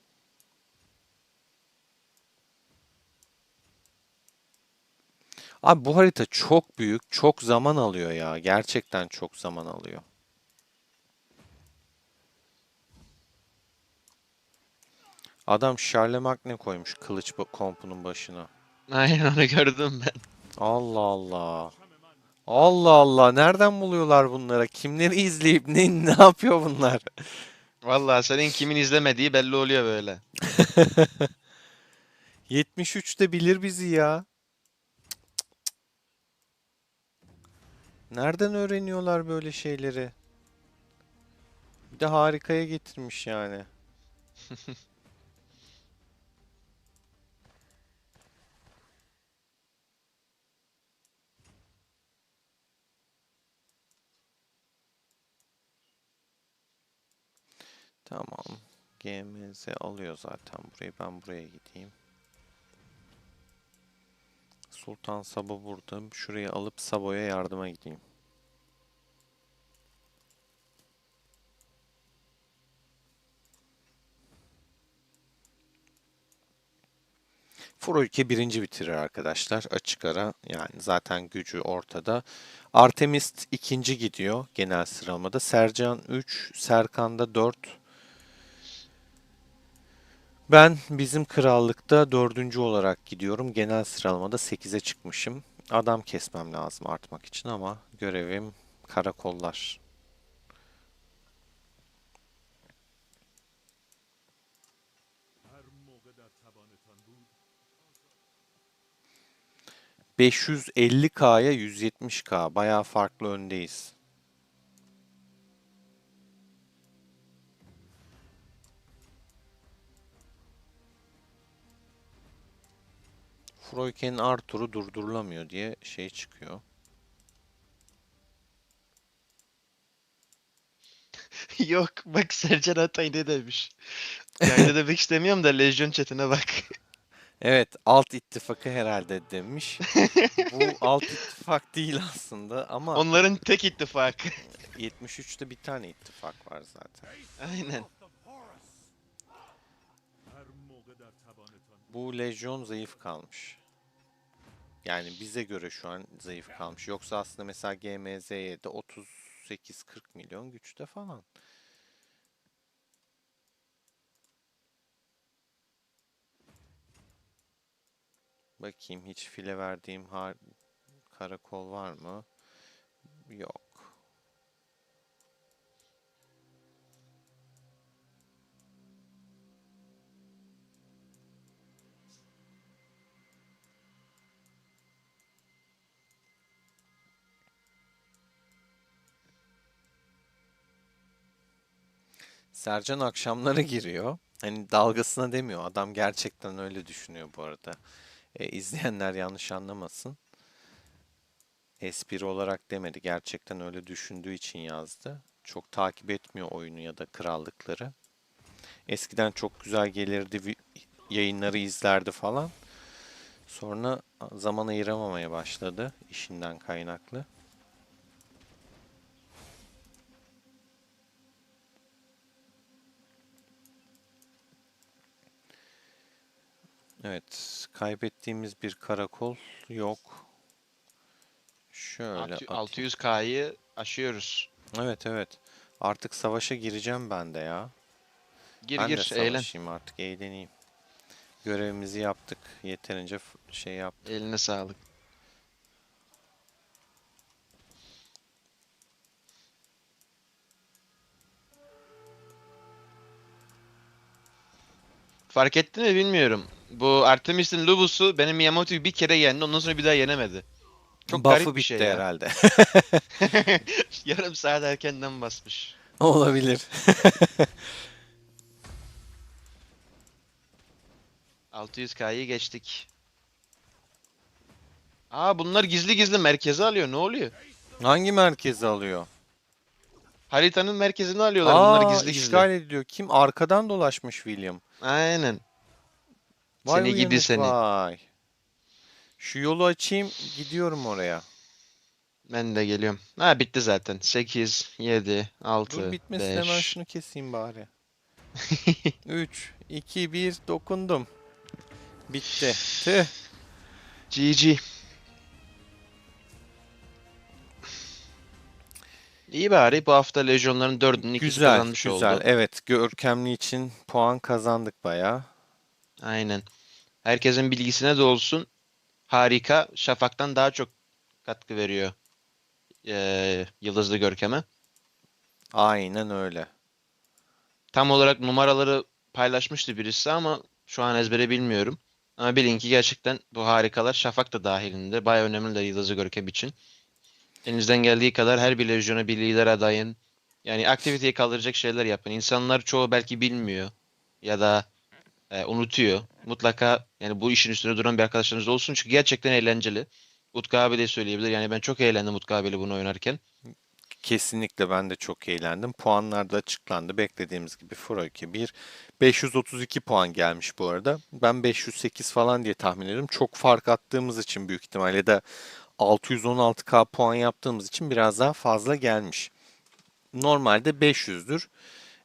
Abi bu harita çok büyük, çok zaman alıyor ya. Gerçekten çok zaman alıyor. Adam Charlemagne koymuş kılıç kompunun başına. Aynen onu gördüm ben. Allah Allah. Allah Allah. Nereden buluyorlar bunlara? Kimleri izleyip ne yapıyor bunlar? Vallahi senin kimin izlemediği belli oluyor böyle. 73'te bilir bizi ya. Nereden öğreniyorlar böyle şeyleri? Bir de harikaya getirmiş yani. Tamam. GMZ alıyor zaten burayı. Ben buraya gideyim. Sultan Sabo burada. Şurayı alıp Sabo'ya yardıma gideyim. Froyke birinci bitirir arkadaşlar. Açık ara. Yani zaten gücü ortada. Artemist ikinci gidiyor genel sıralamada. Sercan 3, Serkan'da 4. Ben bizim krallıkta dördüncü olarak gidiyorum. Genel sıralamada 8'e çıkmışım. Adam kesmem lazım artmak için ama görevim karakollar. هر موقع در توانتان بود 550K'ya 170K. Bayağı farklı öndeyiz. Freuken'in Arthur'u durdurulamıyor diye şey çıkıyor. Yok bak Sercan Atay ne demiş. Yani demek istemiyorum da Lejyon chatine bak. Evet, Alt ittifakı herhalde demiş. Bu Alt ittifak değil aslında ama Onların tek ittifakı. 73'te bir tane ittifak var zaten. Aynen. هر موقع در توانتان بود Bu lejyon zayıf kalmış. Yani bize göre şu an zayıf kalmış. Yoksa aslında mesela GMZ'ye de 38-40 milyon güçte falan. Bakayım hiç file verdiğim karakol var mı? Yok. Sercan akşamları giriyor. Hani dalgasına demiyor. Adam gerçekten öyle düşünüyor bu arada. İzleyenler yanlış anlamasın. Espri olarak demedi. Gerçekten öyle düşündüğü için yazdı. Çok takip etmiyor oyunu ya da krallıkları. Eskiden çok güzel gelirdi, yayınları izlerdi falan. Sonra zaman ayıramamaya başladı işinden kaynaklı. Evet, kaybettiğimiz bir karakol yok. Şöyle atayım. 600K'yı aşıyoruz. Evet evet. Artık savaşa gireceğim ben de ya. Gir Ben de gir eğlen. savaşayım artık, eğleneyim. Görevimizi yaptık. Yeterince şey yaptık. Eline sağlık. Fark ettin mi bilmiyorum. Bu Artemis'in Lubus'u benim Miyamoto'yu bir kere yendi, ondan sonra bir daha yenemedi. Çok Buff'ı garip bir şey bitti ya. herhalde. Yarım saat erkenden basmış. Olabilir. 600K'yı geçtik. Aa bunlar gizli gizli merkeze alıyor. Ne oluyor? Hangi merkezi alıyor? Haritanın merkezini alıyorlar bunlar Aa, gizli gizli. işgal ediliyor. Kim? Arkadan dolaşmış William. Aynen. Vay Seni gidi uyanık seni. vay. Şu yolu açayım, gidiyorum oraya. Ben de geliyorum. Ha bitti zaten. 8, 7, Dur 6, bitmesin, hemen 5. şunu keseyim bari. 3, 2, 1, dokundum. Bitti. Tüh. GG. İyi bari bu hafta Lejyonların 4'ünün ikisi Güzel, kazanmış güzel. oldu. Evet, görkemli için puan kazandık bayağı. Aynen. Herkesin bilgisine de olsun. Harika. Şafak'tan daha çok katkı veriyor. Yıldızlı Görkem'e. Aynen öyle. Tam olarak numaraları paylaşmıştı birisi ama şu an ezbere bilmiyorum. Ama bilin ki gerçekten bu harikalar Şafak da dahilinde. Baya önemliler Yıldızlı Görkem için. Elinizden geldiği kadar her bir lejyona bir lider adayın. Yani aktiviteyi kaldıracak şeyler yapın. İnsanlar çoğu belki bilmiyor ya da unutuyor. Mutlaka yani bu işin üstüne duran bir arkadaşlarınız olsun çünkü gerçekten eğlenceli. Utku abi de söyleyebilir. Yani ben çok eğlendim Utku abiyle bunu oynarken. Kesinlikle ben de çok eğlendim. Puanlar da açıklandı. Beklediğimiz gibi Froyke 1. 532 puan gelmiş bu arada. Ben 508 falan diye tahmin ediyorum. Çok fark attığımız için büyük ihtimalle de 616K puan yaptığımız için biraz daha fazla gelmiş. Normalde 500'dür.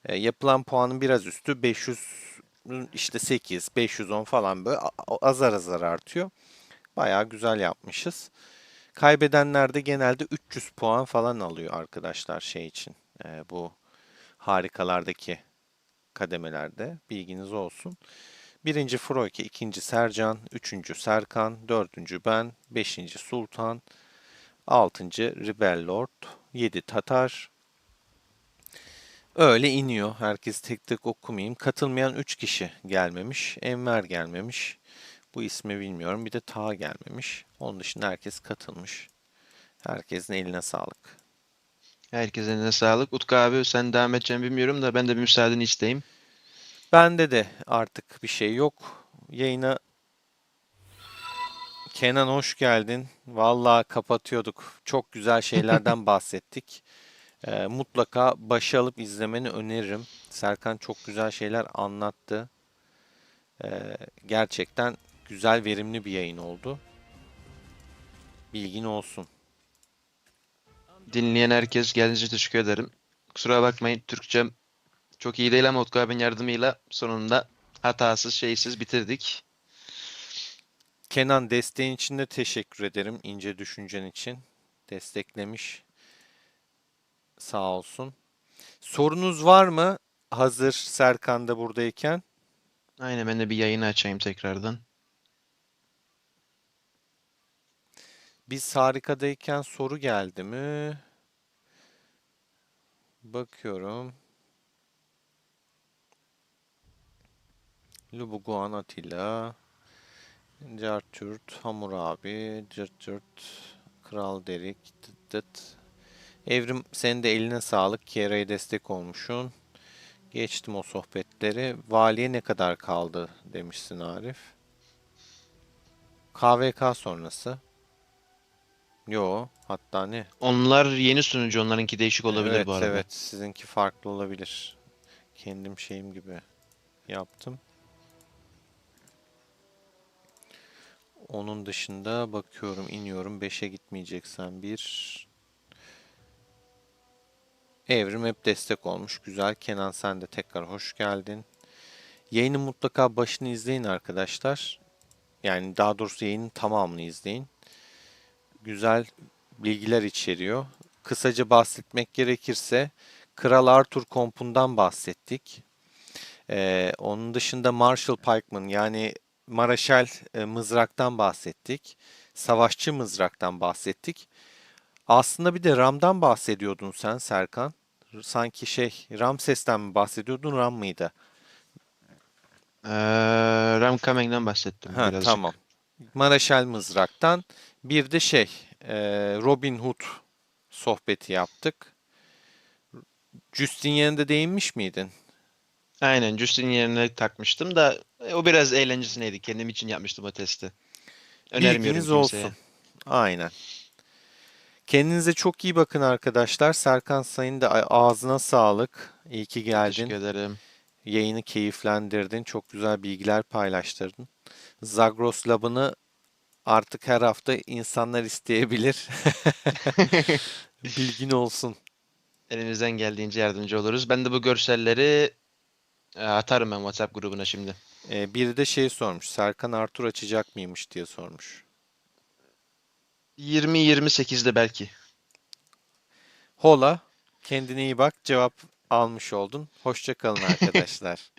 Yapılan puanın biraz üstü 500, işte 8, 510 falan, böyle azar azar artıyor. Bayağı güzel yapmışız. Kaybedenler de genelde 300 puan falan alıyor arkadaşlar şey için. Bu harikalardaki kademelerde bilginiz olsun. Birinci Froyke, ikinci Sercan, üçüncü Serkan, dördüncü ben, beşinci Sultan, altıncı Rebel Lord, 7 Tatar. Öyle iniyor. Herkes tek tek okumayayım. Katılmayan 3 kişi gelmemiş. Enver gelmemiş. Bu ismi bilmiyorum. Bir de Ta gelmemiş. Onun dışında herkes katılmış. Herkesin eline sağlık. Herkesin eline sağlık. Utku abi sen devam edeceğimi bilmiyorum da ben de bir müsaadeni isteyeyim. Bende de artık bir şey yok. Yayına Kenan hoş geldin. Vallahi kapatıyorduk. Çok güzel şeylerden bahsettik. Mutlaka başa alıp izlemeni öneririm. Serkan çok güzel şeyler anlattı. Gerçekten güzel, verimli bir yayın oldu. Bilgin olsun. Dinleyen herkes geldiğiniz için teşekkür ederim. Kusura bakmayın Türkçem çok iyi değil ama Utku abinin yardımıyla sonunda hatasız şeysiz bitirdik. Kenan, desteğin için de teşekkür ederim. İnce düşüncen için. Desteklemiş. Sağ olsun. Sorunuz var mı? Hazır Serkan da buradayken. Aynen ben de bir yayını açayım tekrardan. Biz harikadayken soru geldi mi? Bakıyorum. Lubuguan Atilla, Cartürt, Hammurabi, Cırt Cırt, Kral Derik, Tıt Tıt. Evrim, senin de eline sağlık. Kiera'ya destek olmuşsun. Geçtim o sohbetleri. Valiye ne kadar kaldı demişsin Arif. KVK sonrası. Yo, hatta ne? Onlar yeni sunucu onlarınki değişik olabilir bu Evet, arada. evet, sizinki farklı olabilir. Kendim şeyim gibi yaptım. Onun dışında bakıyorum, iniyorum. 5'e gitmeyeceksen bir. Evrim hep destek olmuş. Güzel. Kenan, sen de tekrar hoş geldin. Yayının mutlaka başını izleyin arkadaşlar. Yani daha doğrusu yayının tamamını izleyin. Güzel bilgiler içeriyor. Kısaca bahsetmek gerekirse Kral Arthur kompundan bahsettik. Onun dışında Marshall Pikeman, yani Maraşal mızraktan bahsettik. Savaşçı mızraktan bahsettik. Aslında bir de Ram'dan bahsediyordun sen Serkan. Sanki Ramses'ten mi bahsediyordun, Ram mıydı? Ram Cumming'den bahsettim Ha, tamam. birazcık. Maraşal mızraktan bir de Robin Hood sohbeti yaptık. Justinian'e değinmiş miydin? Aynen Justin yerine takmıştım da o biraz eğlencesineydi. Kendim için yapmıştım o testi. Önermiyorum Bilginiz kimseye. olsun. Aynen. Kendinize çok iyi bakın arkadaşlar. Serkan Sayın da ağzına sağlık. İyi ki Teşekkür geldin. ederim. Yayını keyiflendirdin. Çok güzel bilgiler paylaştırdın. Zagros Lab'ını artık her hafta insanlar isteyebilir. Bilgin olsun. Elimizden geldiğince yardımcı oluruz. Ben de bu görselleri atarım ben WhatsApp grubuna şimdi. Biri de şey sormuş. Serkan Artur açacak mıymış diye sormuş. 20-28'de belki. Hola, kendine iyi bak. Cevap almış oldun. Hoşça kalın arkadaşlar.